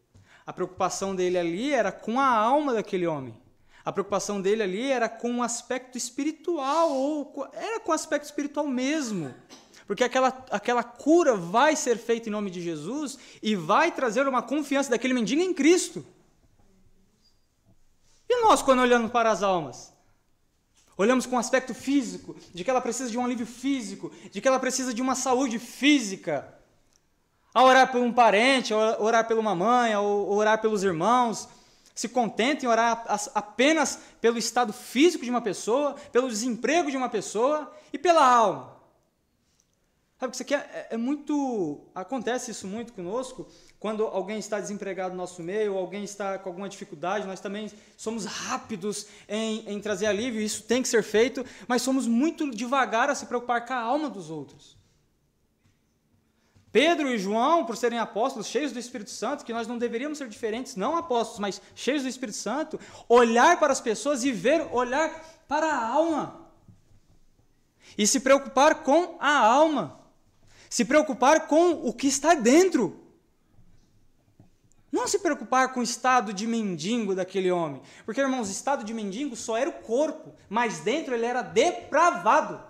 A preocupação dele ali era com a alma daquele homem. A preocupação dele ali era com o aspecto espiritual, era com o aspecto espiritual mesmo. Porque aquela cura vai ser feita em nome de Jesus e vai trazer uma confiança daquele mendigo em Cristo. E nós, quando olhamos para as almas? Olhamos com o aspecto físico, de que ela precisa de um alívio físico, de que ela precisa de uma saúde física. A orar por um parente, a orar pela uma mãe, a orar pelos irmãos, se contenta em orar apenas pelo estado físico de uma pessoa, pelo desemprego de uma pessoa e pela alma. Sabe que isso aqui é muito... Acontece isso muito conosco, quando alguém está desempregado no nosso meio, ou alguém está com alguma dificuldade, nós também somos rápidos em trazer alívio, isso tem que ser feito, mas somos muito devagar a se preocupar com a alma dos outros. Pedro e João, por serem apóstolos, cheios do Espírito Santo, que nós não deveríamos ser diferentes, não apóstolos, mas cheios do Espírito Santo, olhar para as pessoas e olhar para a alma. E se preocupar com a alma. Se preocupar com o que está dentro. Não se preocupar com o estado de mendigo daquele homem. Porque, irmãos, o estado de mendigo só era o corpo, mas dentro ele era depravado.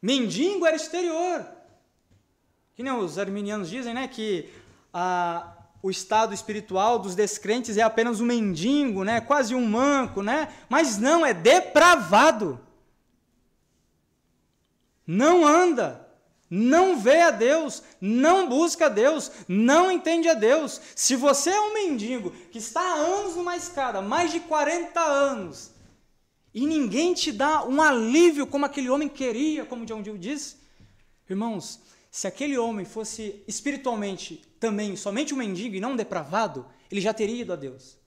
Mendigo era exterior. Que nem os arminianos dizem, né, que o estado espiritual dos descrentes é apenas um mendigo, né, quase um manco, né? Mas não, é depravado. Não anda, não vê a Deus, não busca a Deus, não entende a Deus. Se você é um mendigo que está há anos numa escada, mais de 40 anos, e ninguém te dá um alívio como aquele homem queria, como John Gill disse, irmãos, se aquele homem fosse espiritualmente também somente um mendigo e não um depravado, ele já teria ido a Deus.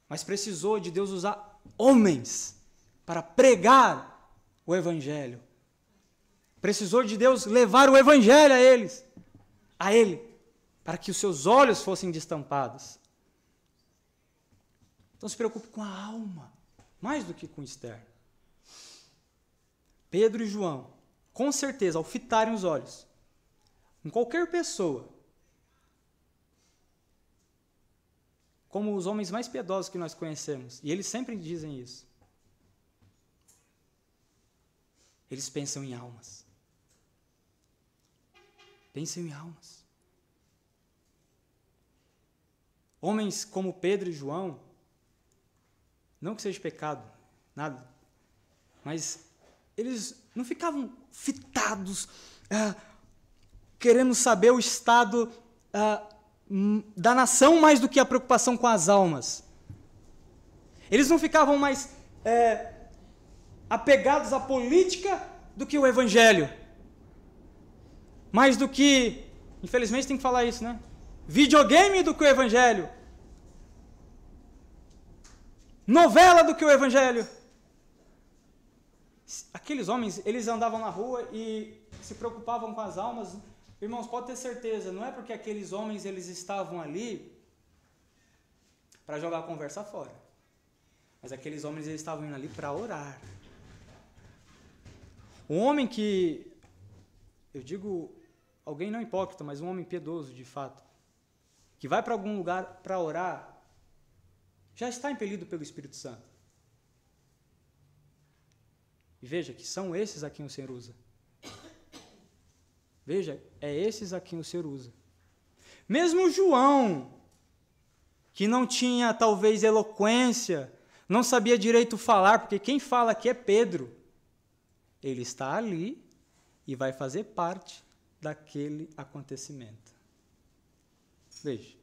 Mas precisou de Deus usar homens para pregar o Evangelho. Precisou de Deus levar o Evangelho a ele, para que os seus olhos fossem destampados. Então se preocupe com a alma, mais do que com o externo. Pedro e João, com certeza, ao fitarem os olhos em qualquer pessoa, como os homens mais piedosos que nós conhecemos, e eles sempre dizem isso, eles pensam em almas. Pensem em almas. Homens como Pedro e João, não que seja pecado, nada, mas eles não ficavam fitados, querendo saber o estado da nação mais do que a preocupação com as almas. Eles não ficavam mais apegados à política do que o Evangelho. Mais do que, infelizmente tem que falar isso, né? Videogame do que o Evangelho. Novela do que o Evangelho. Aqueles homens, eles andavam na rua e se preocupavam com as almas. Irmãos, pode ter certeza, não é porque aqueles homens eles estavam ali para jogar a conversa fora. Mas aqueles homens eles estavam indo ali para orar. Um homem que, eu digo, alguém não hipócrita, mas um homem piedoso de fato, que vai para algum lugar para orar, já está impelido pelo Espírito Santo. E veja que são esses a quem o Senhor usa. Veja, é esses a quem o Senhor usa. Mesmo João, que não tinha talvez eloquência, não sabia direito falar, porque quem fala aqui é Pedro. Ele está ali e vai fazer parte daquele acontecimento. Veja.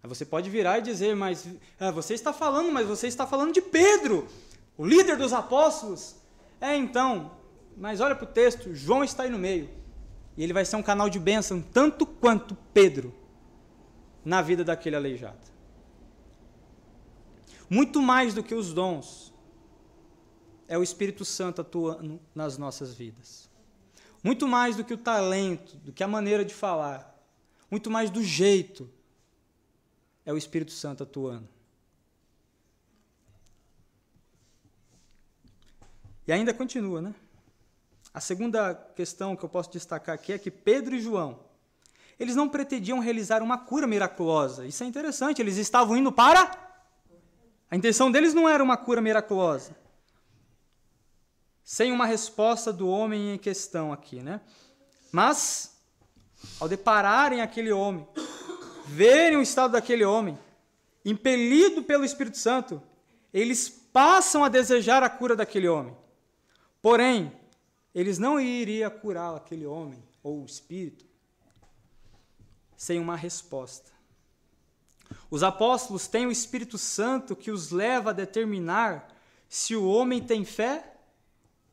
Você pode virar e dizer, mas você está falando de Pedro, o líder dos apóstolos. Então, mas olha para o texto, João está aí no meio. E ele vai ser um canal de bênção, tanto quanto Pedro, na vida daquele aleijado. Muito mais do que os dons, é o Espírito Santo atuando nas nossas vidas. Muito mais do que o talento, do que a maneira de falar. Muito mais do jeito, é o Espírito Santo atuando. E ainda continua, né? A segunda questão que eu posso destacar aqui é que Pedro e João, eles não pretendiam realizar uma cura miraculosa. Isso é interessante, eles estavam indo para... A intenção deles não era uma cura miraculosa. Sem uma resposta do homem em questão aqui, né? Mas, ao depararem aquele homem, verem o estado daquele homem, impelido pelo Espírito Santo, eles passam a desejar a cura daquele homem. Porém, eles não iriam curar aquele homem, ou o espírito, sem uma resposta. Os apóstolos têm o Espírito Santo que os leva a determinar se o homem tem fé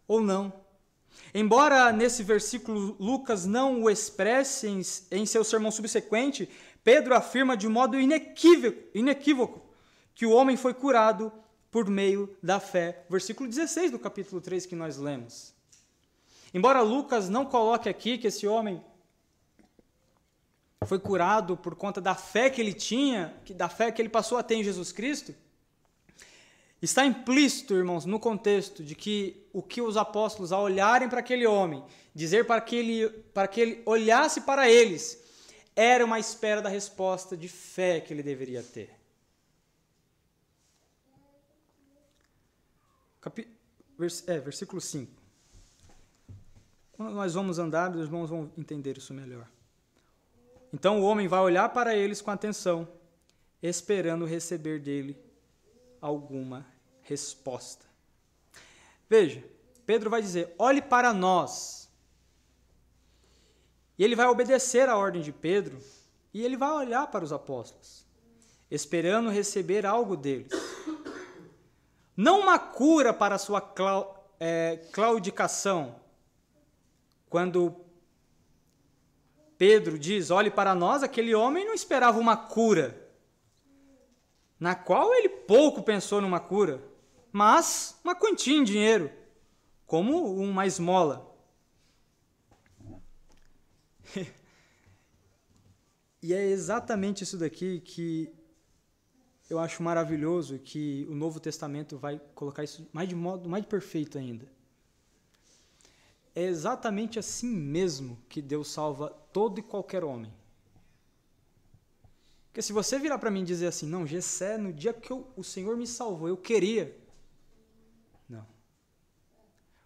ou não. Embora nesse versículo Lucas não o expresse em seu sermão subsequente, Pedro afirma de modo inequívoco que o homem foi curado por meio da fé. Versículo 16 do capítulo 3 que nós lemos. Embora Lucas não coloque aqui que esse homem foi curado por conta da fé que ele tinha, da fé que ele passou a ter em Jesus Cristo, está implícito, irmãos, no contexto de que o que os apóstolos, ao olharem para aquele homem, dizer para que ele olhasse para eles, era uma espera da resposta de fé que ele deveria ter. Versículo 5. Quando nós vamos andar, os irmãos vão entender isso melhor. Então o homem vai olhar para eles com atenção, esperando receber dele alguma resposta. Veja, Pedro vai dizer, olhe para nós. E ele vai obedecer à ordem de Pedro, e ele vai olhar para os apóstolos, esperando receber algo deles. Não uma cura para a sua claudicação. Quando Pedro diz, olhe para nós, aquele homem não esperava uma cura, na qual ele pouco pensou numa cura. mas uma quantia em dinheiro, como uma esmola. E é exatamente isso daqui que eu acho maravilhoso, que o Novo Testamento vai colocar isso de modo mais perfeito ainda. É exatamente assim mesmo que Deus salva todo e qualquer homem. Porque se você virar para mim e dizer assim, não, Gessé, no dia que o Senhor me salvou, eu queria. Não.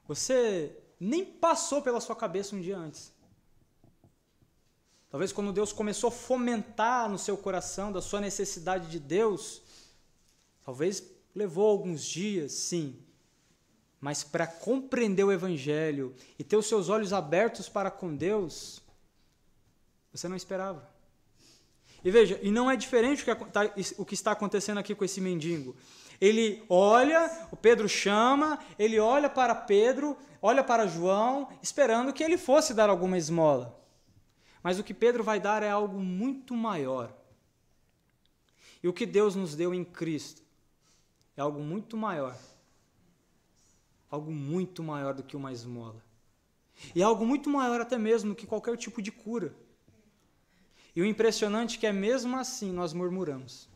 Você nem passou pela sua cabeça um dia antes. Talvez quando Deus começou a fomentar no seu coração da sua necessidade de Deus, talvez levou alguns dias, sim. Mas para compreender o Evangelho e ter os seus olhos abertos para com Deus, você não esperava. E veja, e não é diferente o que está acontecendo aqui com esse mendigo. Ele olha, o Pedro chama, ele olha para Pedro, olha para João, esperando que ele fosse dar alguma esmola. Mas o que Pedro vai dar é algo muito maior. E o que Deus nos deu em Cristo é algo muito maior. Algo muito maior do que uma esmola. E algo muito maior até mesmo do que qualquer tipo de cura. E o impressionante é que mesmo assim nós murmuramos.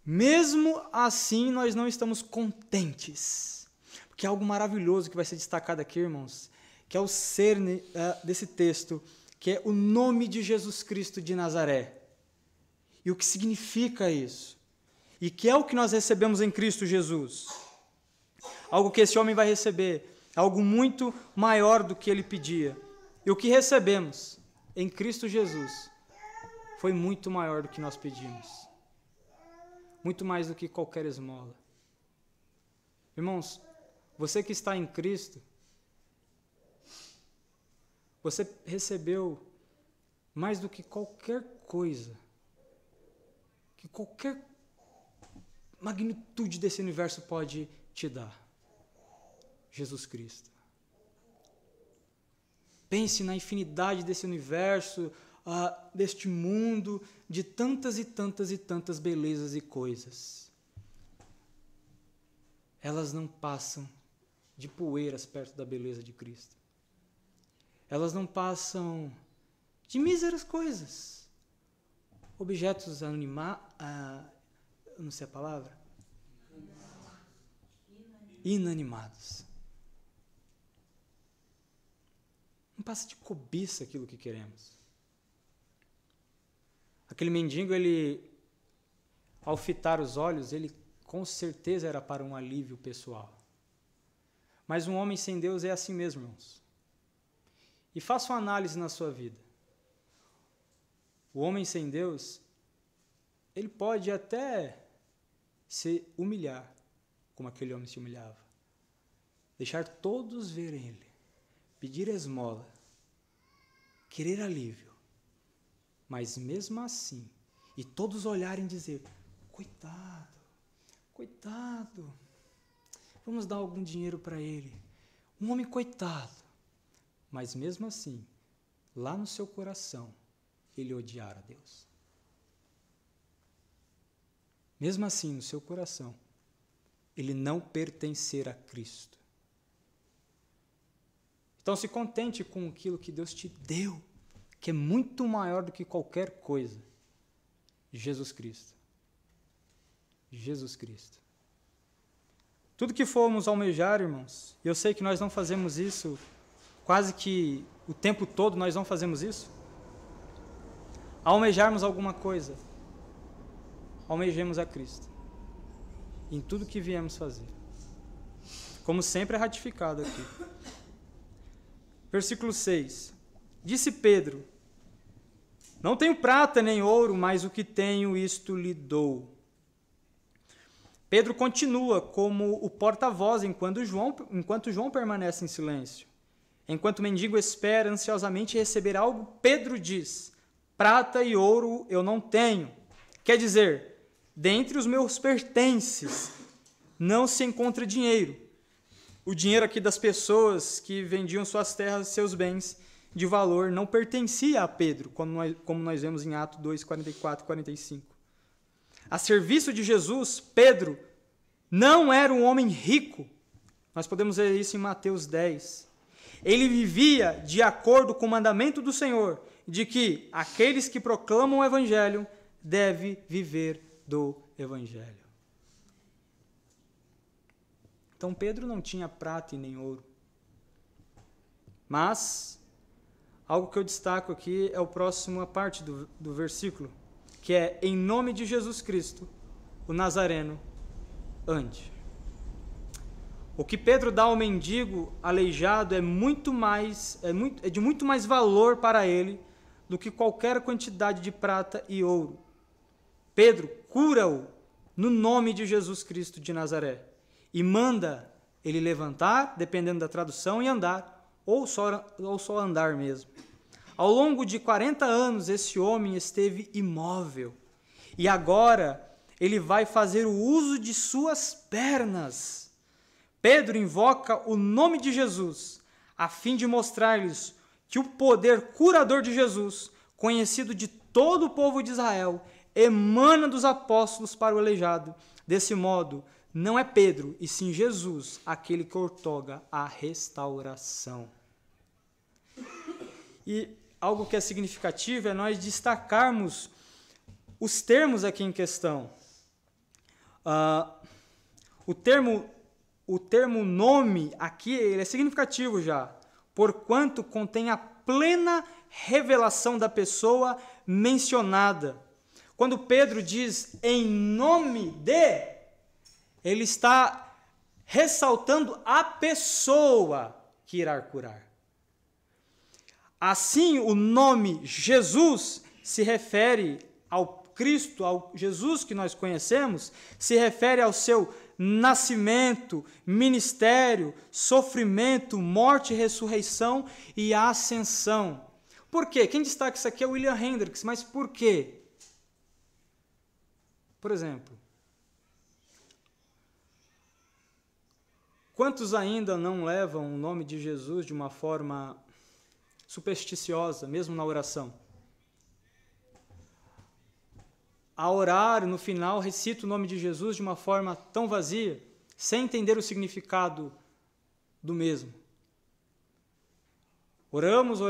Mesmo assim nós não estamos contentes. Porque é algo maravilhoso que vai ser destacado aqui, irmãos, que é o cerne desse texto, que é o nome de Jesus Cristo de Nazaré. E o que significa isso? E que é o que nós recebemos em Cristo Jesus. Algo que esse homem vai receber, algo muito maior do que ele pedia. E o que recebemos em Cristo Jesus foi muito maior do que nós pedimos. Muito mais do que qualquer esmola. Irmãos, você que está em Cristo, você recebeu mais do que qualquer coisa, que qualquer magnitude desse universo pode te dar. Jesus Cristo. Pense na infinidade desse universo, deste mundo, de tantas e tantas e tantas belezas e coisas. Elas não passam de poeiras perto da beleza de Cristo. Elas não passam de míseras coisas. Objetos não sei a palavra. Inanimados. Não passa de cobiça aquilo que queremos. Aquele mendigo, ao fitar os olhos, ele com certeza era para um alívio pessoal. Mas um homem sem Deus é assim mesmo, irmãos. E faça uma análise na sua vida. O homem sem Deus, ele pode até se humilhar, como aquele homem se humilhava. Deixar todos verem ele. Pedir esmola. Querer alívio. Mas mesmo assim, e todos olharem e dizer, coitado, coitado, vamos dar algum dinheiro para ele. Um homem coitado. Mas mesmo assim, lá no seu coração, ele odiar a Deus. Mesmo assim, no seu coração, ele não pertencer a Cristo. Então se contente com aquilo que Deus te deu, que é muito maior do que qualquer coisa. Jesus Cristo. Jesus Cristo. Tudo que formos almejar, irmãos, e eu sei que nós não fazemos isso, quase que o tempo todo nós não fazemos isso. Almejarmos alguma coisa, almejemos a Cristo. Em tudo que viemos fazer. Como sempre é ratificado aqui. Versículo 6. Disse Pedro, não tenho prata nem ouro, mas o que tenho isto lhe dou. Pedro continua como o porta-voz enquanto João permanece em silêncio. Enquanto o mendigo espera ansiosamente receber algo, Pedro diz, prata e ouro eu não tenho. Quer dizer, dentre os meus pertences não se encontra dinheiro. O dinheiro aqui das pessoas que vendiam suas terras e seus bens de valor não pertencia a Pedro, como nós vemos em Atos 2, 44 e 45. A serviço de Jesus, Pedro não era um homem rico. Nós podemos ver isso em Mateus 10. Ele vivia de acordo com o mandamento do Senhor, de que aqueles que proclamam o Evangelho devem viver do Evangelho. Então Pedro não tinha prata e nem ouro. Mas, algo que eu destaco aqui é a próxima parte do versículo, que é, em nome de Jesus Cristo, o Nazareno, ande. O que Pedro dá ao mendigo aleijado é de muito mais valor para ele do que qualquer quantidade de prata e ouro. Pedro cura-o no nome de Jesus Cristo de Nazaré e manda ele levantar, dependendo da tradução, e andar, ou só andar mesmo. Ao longo de 40 anos, esse homem esteve imóvel. E agora, ele vai fazer o uso de suas pernas. Pedro invoca o nome de Jesus, a fim de mostrar-lhes que o poder curador de Jesus, conhecido de todo o povo de Israel, emana dos apóstolos para o aleijado. Desse modo, não é Pedro, e sim Jesus, aquele que outorga a restauração. E algo que é significativo é nós destacarmos os termos aqui em questão. O termo nome aqui ele é significativo já, porquanto contém a plena revelação da pessoa mencionada. Quando Pedro diz em nome de, ele está ressaltando a pessoa que irá curar. Assim, o nome Jesus se refere ao Cristo, ao Jesus que nós conhecemos, se refere ao seu nascimento, ministério, sofrimento, morte, ressurreição e ascensão. Por quê? Quem destaca isso aqui é William Hendricks, mas por quê? Por exemplo, quantos ainda não levam o nome de Jesus de uma forma supersticiosa, mesmo na oração? A orar, no final, recita o nome de Jesus de uma forma tão vazia, sem entender o significado do mesmo. Oramos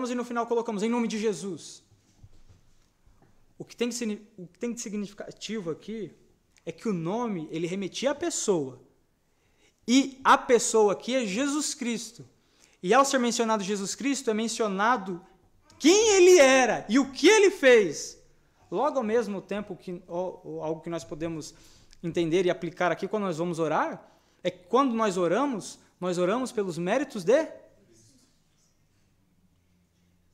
e no final colocamos em nome de Jesus. O que tem de significativo aqui é que o nome, ele remetia à pessoa. E a pessoa aqui é Jesus Cristo. E ao ser mencionado Jesus Cristo, é mencionado quem ele era e o que ele fez. Logo ao mesmo tempo, algo que nós podemos entender e aplicar aqui quando nós vamos orar, é que quando nós oramos pelos méritos de...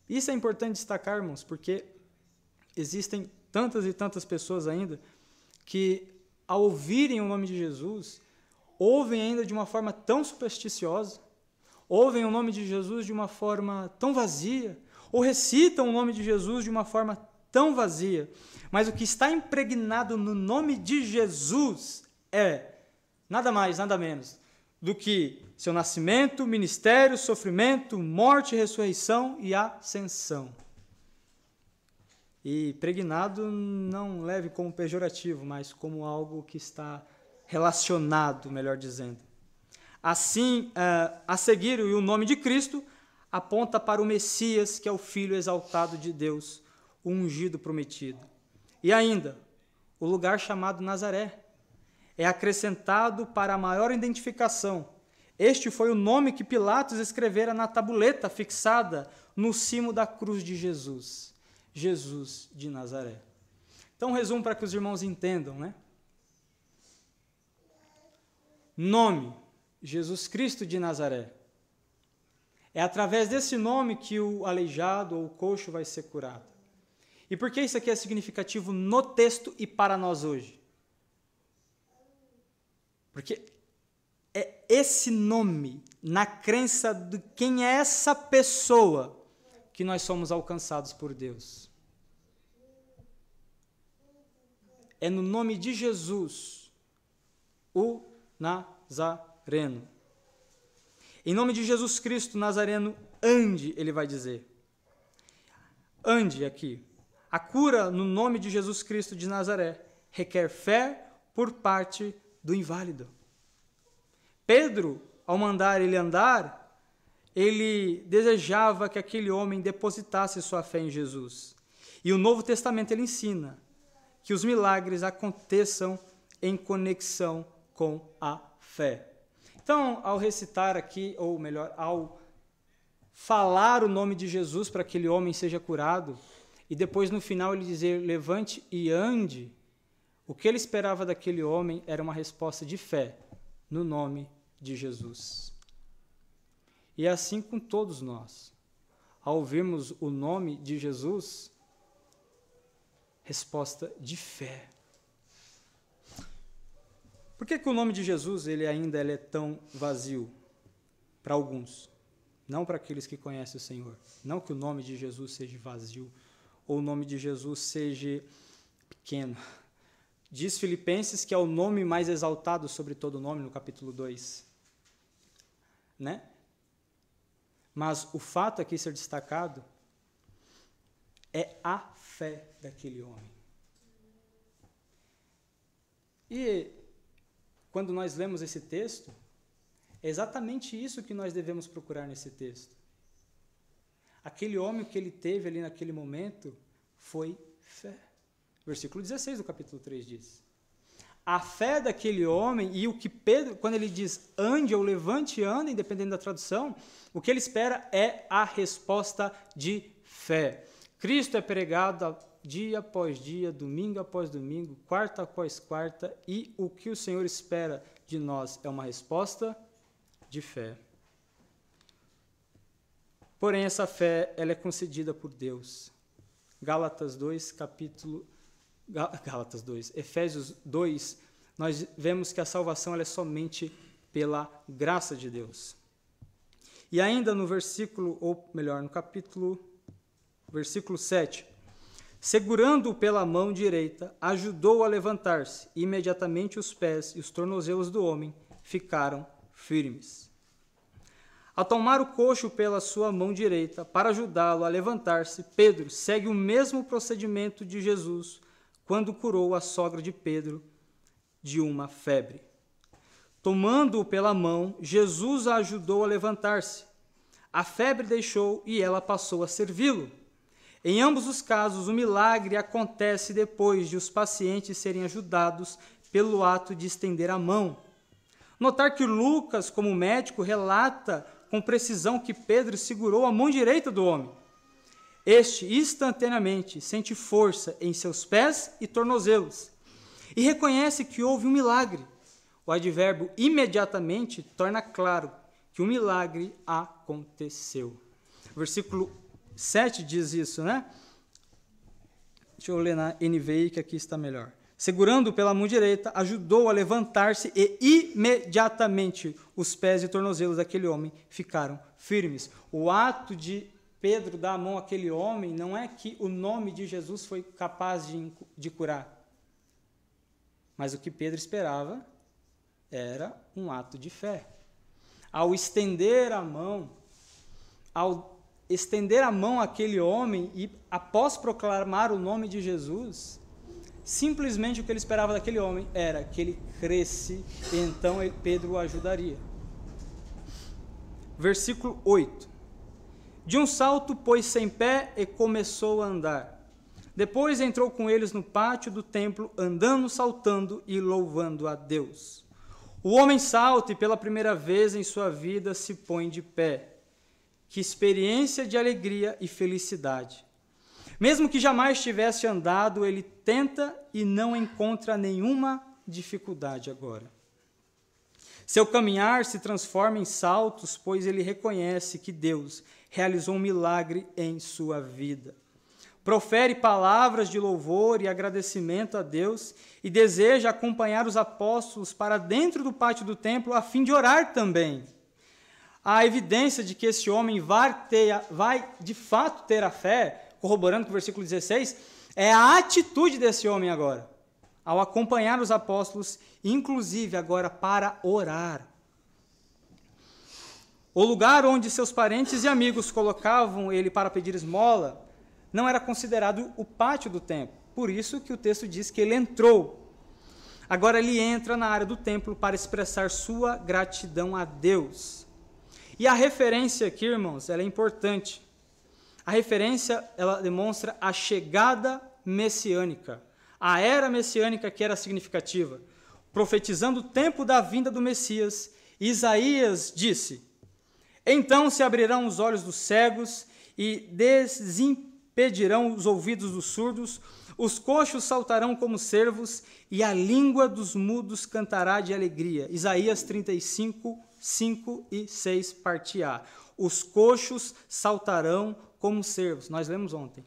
Isso é importante destacar, irmãos, porque existem tantas e tantas pessoas ainda que, ao ouvirem o nome de Jesus, ouvem ainda de uma forma tão supersticiosa, ouvem o nome de Jesus de uma forma tão vazia, ou recitam o nome de Jesus de uma forma tão vazia. Mas o que está impregnado no nome de Jesus é nada mais, nada menos do que seu nascimento, ministério, sofrimento, morte, ressurreição e ascensão. E pregnado não leve como pejorativo, mas como algo que está relacionado, melhor dizendo. Assim, a seguir, o nome de Cristo aponta para o Messias, que é o Filho exaltado de Deus, o ungido prometido. E ainda, o lugar chamado Nazaré é acrescentado para a maior identificação. Este foi o nome que Pilatos escrevera na tabuleta fixada no cimo da cruz de Jesus. Jesus de Nazaré. Então, resumo para que os irmãos entendam, né? Nome, Jesus Cristo de Nazaré. É através desse nome que o aleijado ou o coxo vai ser curado. E por que isso aqui é significativo no texto e para nós hoje? Porque é esse nome, na crença de quem é essa pessoa, que nós somos alcançados por Deus. É no nome de Jesus, o Nazareno. Em nome de Jesus Cristo, Nazareno, ande, ele vai dizer. Ande aqui. A cura no nome de Jesus Cristo de Nazaré requer fé por parte do inválido. Pedro, ao mandar ele andar, ele desejava que aquele homem depositasse sua fé em Jesus. E o Novo Testamento ele ensina que os milagres aconteçam em conexão com a fé. Então, ao recitar aqui, ou melhor, ao falar o nome de Jesus para que aquele homem seja curado, e depois no final ele dizer, levante e ande, o que ele esperava daquele homem era uma resposta de fé no nome de Jesus. E é assim com todos nós. Ao ouvirmos o nome de Jesus, resposta de fé. Por que o nome de Jesus ele é tão vazio para alguns? Não para aqueles que conhecem o Senhor. Não que o nome de Jesus seja vazio ou o nome de Jesus seja pequeno. Diz Filipenses que é o nome mais exaltado sobre todo nome, no capítulo 2. Né? Mas o fato aqui ser destacado é a fé daquele homem. E quando nós lemos esse texto, é exatamente isso que nós devemos procurar nesse texto. Aquele homem, o que ele teve ali naquele momento foi fé. Versículo 16 do capítulo 3 diz. A fé daquele homem e o que Pedro, quando ele diz ande ou levante e ande, independente da tradução, o que ele espera é a resposta de fé. Cristo é pregado dia após dia, domingo após domingo, quarta após quarta, e o que o Senhor espera de nós é uma resposta de fé. Porém, essa fé ela é concedida por Deus. Efésios 2, nós vemos que a salvação ela é somente pela graça de Deus. E ainda no versículo 7, segurando-o pela mão direita, ajudou-o a levantar-se, e imediatamente os pés e os tornozelos do homem ficaram firmes. Ao tomar o coxo pela sua mão direita, para ajudá-lo a levantar-se, Pedro segue o mesmo procedimento de Jesus quando curou a sogra de Pedro de uma febre. Tomando-o pela mão, Jesus a ajudou a levantar-se. A febre deixou e ela passou a servi-lo. Em ambos os casos, o milagre acontece depois de os pacientes serem ajudados pelo ato de estender a mão. Notar que Lucas, como médico, relata com precisão que Pedro segurou a mão direita do homem. Este, instantaneamente, sente força em seus pés e tornozelos e reconhece que houve um milagre. O advérbio imediatamente torna claro que o milagre aconteceu. Versículo 7 diz isso, né? Deixa eu ler na NVI, que aqui está melhor. Segurando-o pela mão direita, ajudou a levantar-se e imediatamente os pés e tornozelos daquele homem ficaram firmes. O ato de Pedro dar a mão àquele homem não é que o nome de Jesus foi capaz de curar. Mas o que Pedro esperava era um ato de fé. Ao estender a mão àquele homem e após proclamar o nome de Jesus, simplesmente o que ele esperava daquele homem era que ele cresce, e então Pedro o ajudaria. Versículo 8. De um salto pôs-se em pé e começou a andar. Depois entrou com eles no pátio do templo, andando, saltando e louvando a Deus. O homem salta e pela primeira vez em sua vida se põe de pé. Que experiência de alegria e felicidade. Mesmo que jamais tivesse andado, ele tenta e não encontra nenhuma dificuldade agora. Seu caminhar se transforma em saltos, pois ele reconhece que Deus realizou um milagre em sua vida. Profere palavras de louvor e agradecimento a Deus e deseja acompanhar os apóstolos para dentro do pátio do templo a fim de orar também. A evidência de que esse homem vai de fato ter a fé, corroborando com o versículo 16, é a atitude desse homem agora, ao acompanhar os apóstolos, inclusive agora para orar. O lugar onde seus parentes e amigos colocavam ele para pedir esmola não era considerado o pátio do templo, por isso que o texto diz que ele entrou. Agora ele entra na área do templo para expressar sua gratidão a Deus. E a referência aqui, irmãos, ela é importante. A referência, ela demonstra a chegada messiânica. A era messiânica que era significativa. Profetizando o tempo da vinda do Messias, Isaías disse: então se abrirão os olhos dos cegos e desimpedirão os ouvidos dos surdos, os coxos saltarão como cervos e a língua dos mudos cantará de alegria. Isaías 35, 5 e 6, parte A. Os coxos saltarão como cervos. Nós lemos ontem.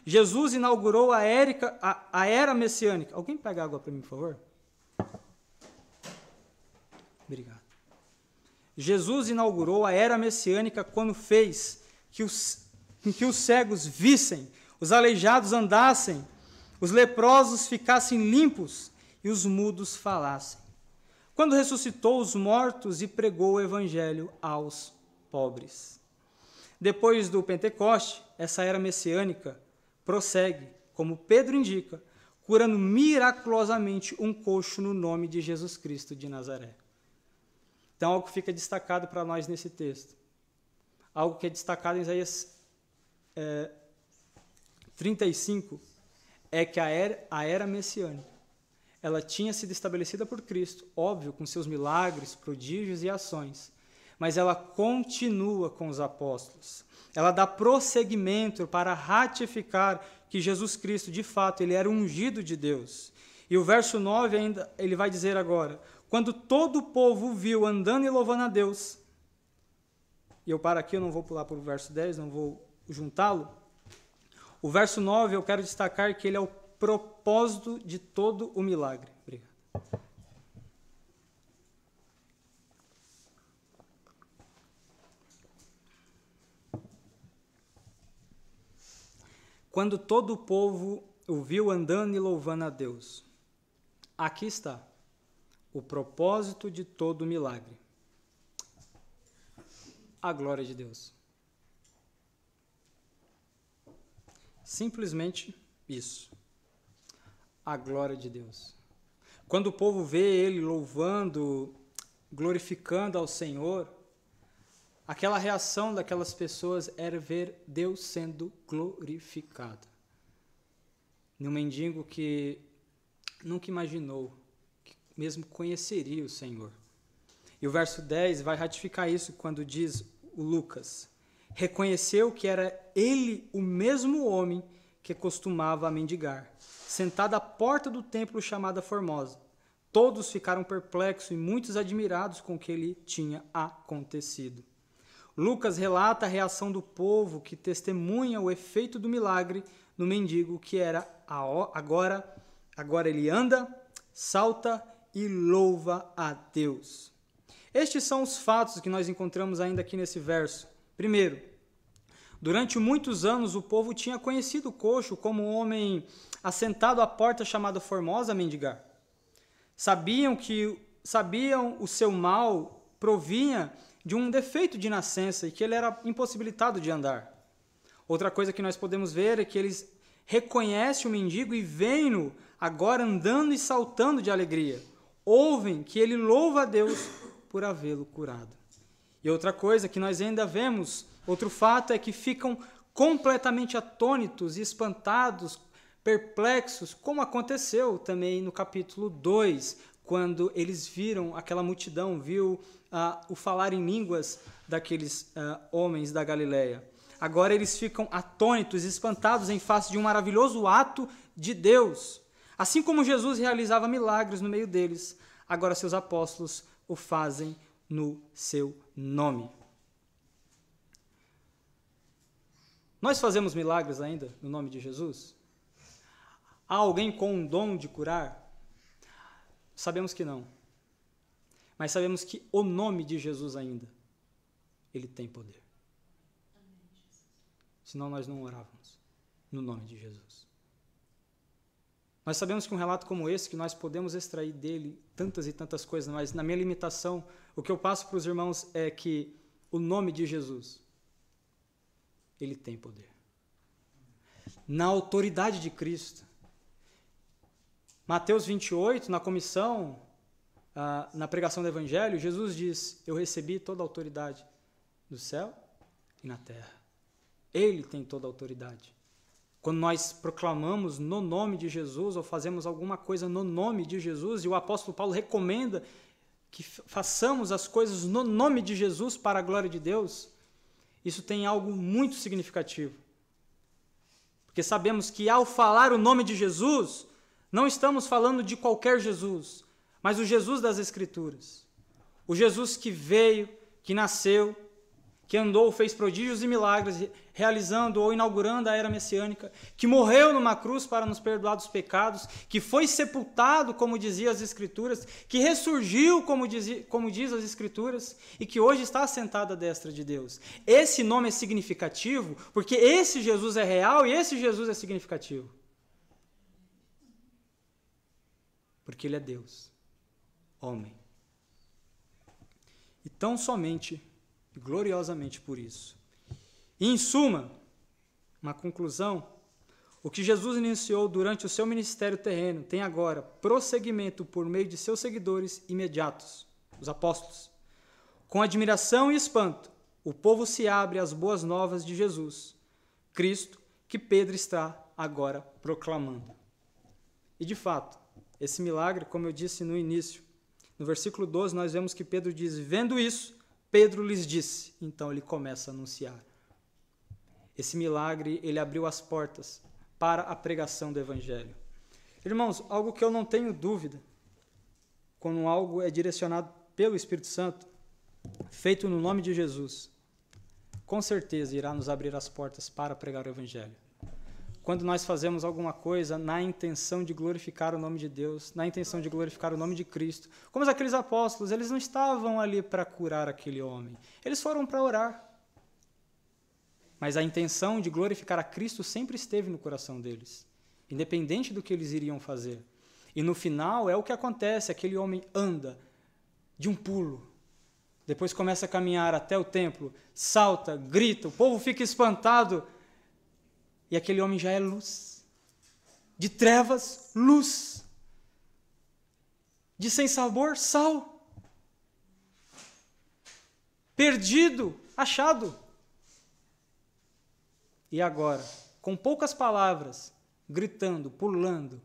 Jesus inaugurou a era messiânica. Alguém pega água para mim, por favor? Obrigado. Jesus inaugurou a era messiânica quando fez que os cegos vissem, os aleijados andassem, os leprosos ficassem limpos e os mudos falassem. Quando ressuscitou os mortos e pregou o evangelho aos pobres. Depois do Pentecoste, essa era messiânica prossegue, como Pedro indica, curando miraculosamente um coxo no nome de Jesus Cristo de Nazaré. Então, algo fica destacado para nós nesse texto. Algo que é destacado em Isaías 35 é que a era messiânica, ela tinha sido estabelecida por Cristo, óbvio, com seus milagres, prodígios e ações, mas ela continua com os apóstolos. Ela dá prosseguimento para ratificar que Jesus Cristo, de fato, ele era ungido de Deus. E o verso 9 ainda, ele vai dizer agora: quando todo o povo viu andando e louvando a Deus, e eu paro aqui, eu não vou pular para o verso 10, não vou juntá-lo. O verso 9 eu quero destacar que ele é o propósito de todo o milagre. Obrigado. Quando todo o povo o viu andando e louvando a Deus. Aqui está o propósito de todo o milagre. A glória de Deus. Simplesmente isso. A glória de Deus. Quando o povo vê ele louvando, glorificando ao Senhor, aquela reação daquelas pessoas era ver Deus sendo glorificado. Um mendigo que nunca imaginou que mesmo conheceria o Senhor. E o verso 10 vai ratificar isso quando diz o Lucas: reconheceu que era ele o mesmo homem que costumava mendigar, sentado à porta do templo chamada Formosa. Todos ficaram perplexos e muitos admirados com o que lhe tinha acontecido. Lucas relata a reação do povo que testemunha o efeito do milagre no mendigo, que era agora ele anda, salta e louva a Deus. Estes são os fatos que nós encontramos ainda aqui nesse verso. Primeiro, durante muitos anos o povo tinha conhecido o coxo como um homem assentado à porta chamada Formosa a mendigar. Sabiam o seu mal provinha de um defeito de nascença e que ele era impossibilitado de andar. Outra coisa que nós podemos ver é que eles reconhecem o mendigo e veem-no agora andando e saltando de alegria. Ouvem que ele louva a Deus por havê-lo curado. E outra coisa que nós ainda vemos, outro fato, é que ficam completamente atônitos e espantados, perplexos, como aconteceu também no capítulo 2, quando eles viram aquela multidão, viu o falar em línguas daqueles homens da Galileia. Agora eles ficam atônitos, espantados em face de um maravilhoso ato de Deus. Assim como Jesus realizava milagres no meio deles, agora seus apóstolos o fazem no seu nome. Nós fazemos milagres ainda no nome de Jesus? Há alguém com um dom de curar? Sabemos que não. Mas sabemos que o nome de Jesus ainda, ele tem poder. Senão nós não orávamos no nome de Jesus. Nós sabemos que um relato como esse, que nós podemos extrair dele tantas e tantas coisas, mas na minha limitação, o que eu passo para os irmãos é que o nome de Jesus, ele tem poder. Na autoridade de Cristo, Mateus 28, na comissão, na pregação do Evangelho, Jesus diz: eu recebi toda a autoridade do céu e na terra. Ele tem toda a autoridade. Quando nós proclamamos no nome de Jesus ou fazemos alguma coisa no nome de Jesus, e o apóstolo Paulo recomenda que façamos as coisas no nome de Jesus para a glória de Deus, isso tem algo muito significativo. Porque sabemos que ao falar o nome de Jesus, não estamos falando de qualquer Jesus, mas o Jesus das Escrituras. O Jesus que veio, que nasceu, que andou, fez prodígios e milagres, realizando ou inaugurando a era messiânica, que morreu numa cruz para nos perdoar dos pecados, que foi sepultado, como dizia as Escrituras, que ressurgiu, como diz as Escrituras, e que hoje está assentado à destra de Deus. Esse nome é significativo porque esse Jesus é real e esse Jesus é significativo. Porque ele é Deus, homem. E tão somente e gloriosamente por isso. E, em suma, uma conclusão, o que Jesus iniciou durante o seu ministério terreno tem agora prosseguimento por meio de seus seguidores imediatos, os apóstolos. Com admiração e espanto, o povo se abre às boas novas de Jesus, Cristo, que Pedro está agora proclamando. E, de fato, esse milagre, como eu disse no início, no versículo 12, nós vemos que Pedro diz: vendo isso, Pedro lhes disse. Então ele começa a anunciar. Esse milagre, ele abriu as portas para a pregação do Evangelho. Irmãos, algo que eu não tenho dúvida, quando algo é direcionado pelo Espírito Santo, feito no nome de Jesus, com certeza irá nos abrir as portas para pregar o Evangelho. Quando nós fazemos alguma coisa na intenção de glorificar o nome de Deus, na intenção de glorificar o nome de Cristo, como aqueles apóstolos, eles não estavam ali para curar aquele homem, eles foram para orar. Mas a intenção de glorificar a Cristo sempre esteve no coração deles, independente do que eles iriam fazer. E no final é o que acontece, aquele homem anda de um pulo, depois começa a caminhar até o templo, salta, grita, o povo fica espantado, e aquele homem já é luz. De trevas, luz. De sem sabor, sal. Perdido, achado. E agora, com poucas palavras, gritando, pulando,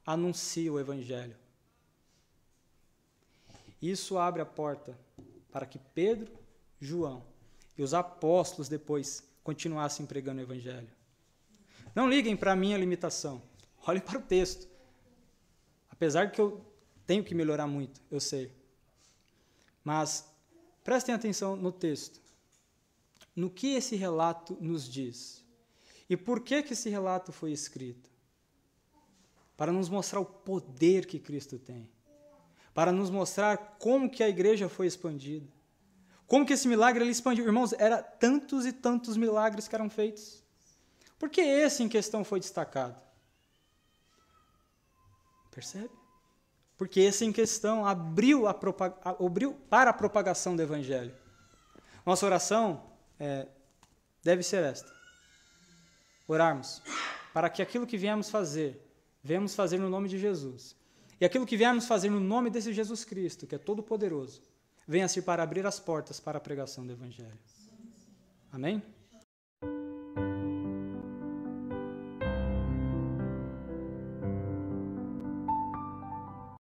anuncia o Evangelho. Isso abre a porta para que Pedro, João e os apóstolos depois continuassem pregando o Evangelho. Não liguem para a minha limitação. Olhem para o texto. Apesar que eu tenho que melhorar muito, eu sei. Mas prestem atenção no texto. No que esse relato nos diz. E por que esse relato foi escrito? Para nos mostrar o poder que Cristo tem. Para nos mostrar como que a igreja foi expandida. Como que esse milagre ele expandiu. Irmãos, eram tantos e tantos milagres que eram feitos. Por que esse em questão foi destacado? Percebe? Porque esse em questão abriu para a propagação do Evangelho. Nossa oração deve ser esta. Orarmos para que aquilo que viemos fazer no nome de Jesus. E aquilo que viemos fazer no nome desse Jesus Cristo, que é todo-poderoso, venha-se para abrir as portas para a pregação do Evangelho. Amém?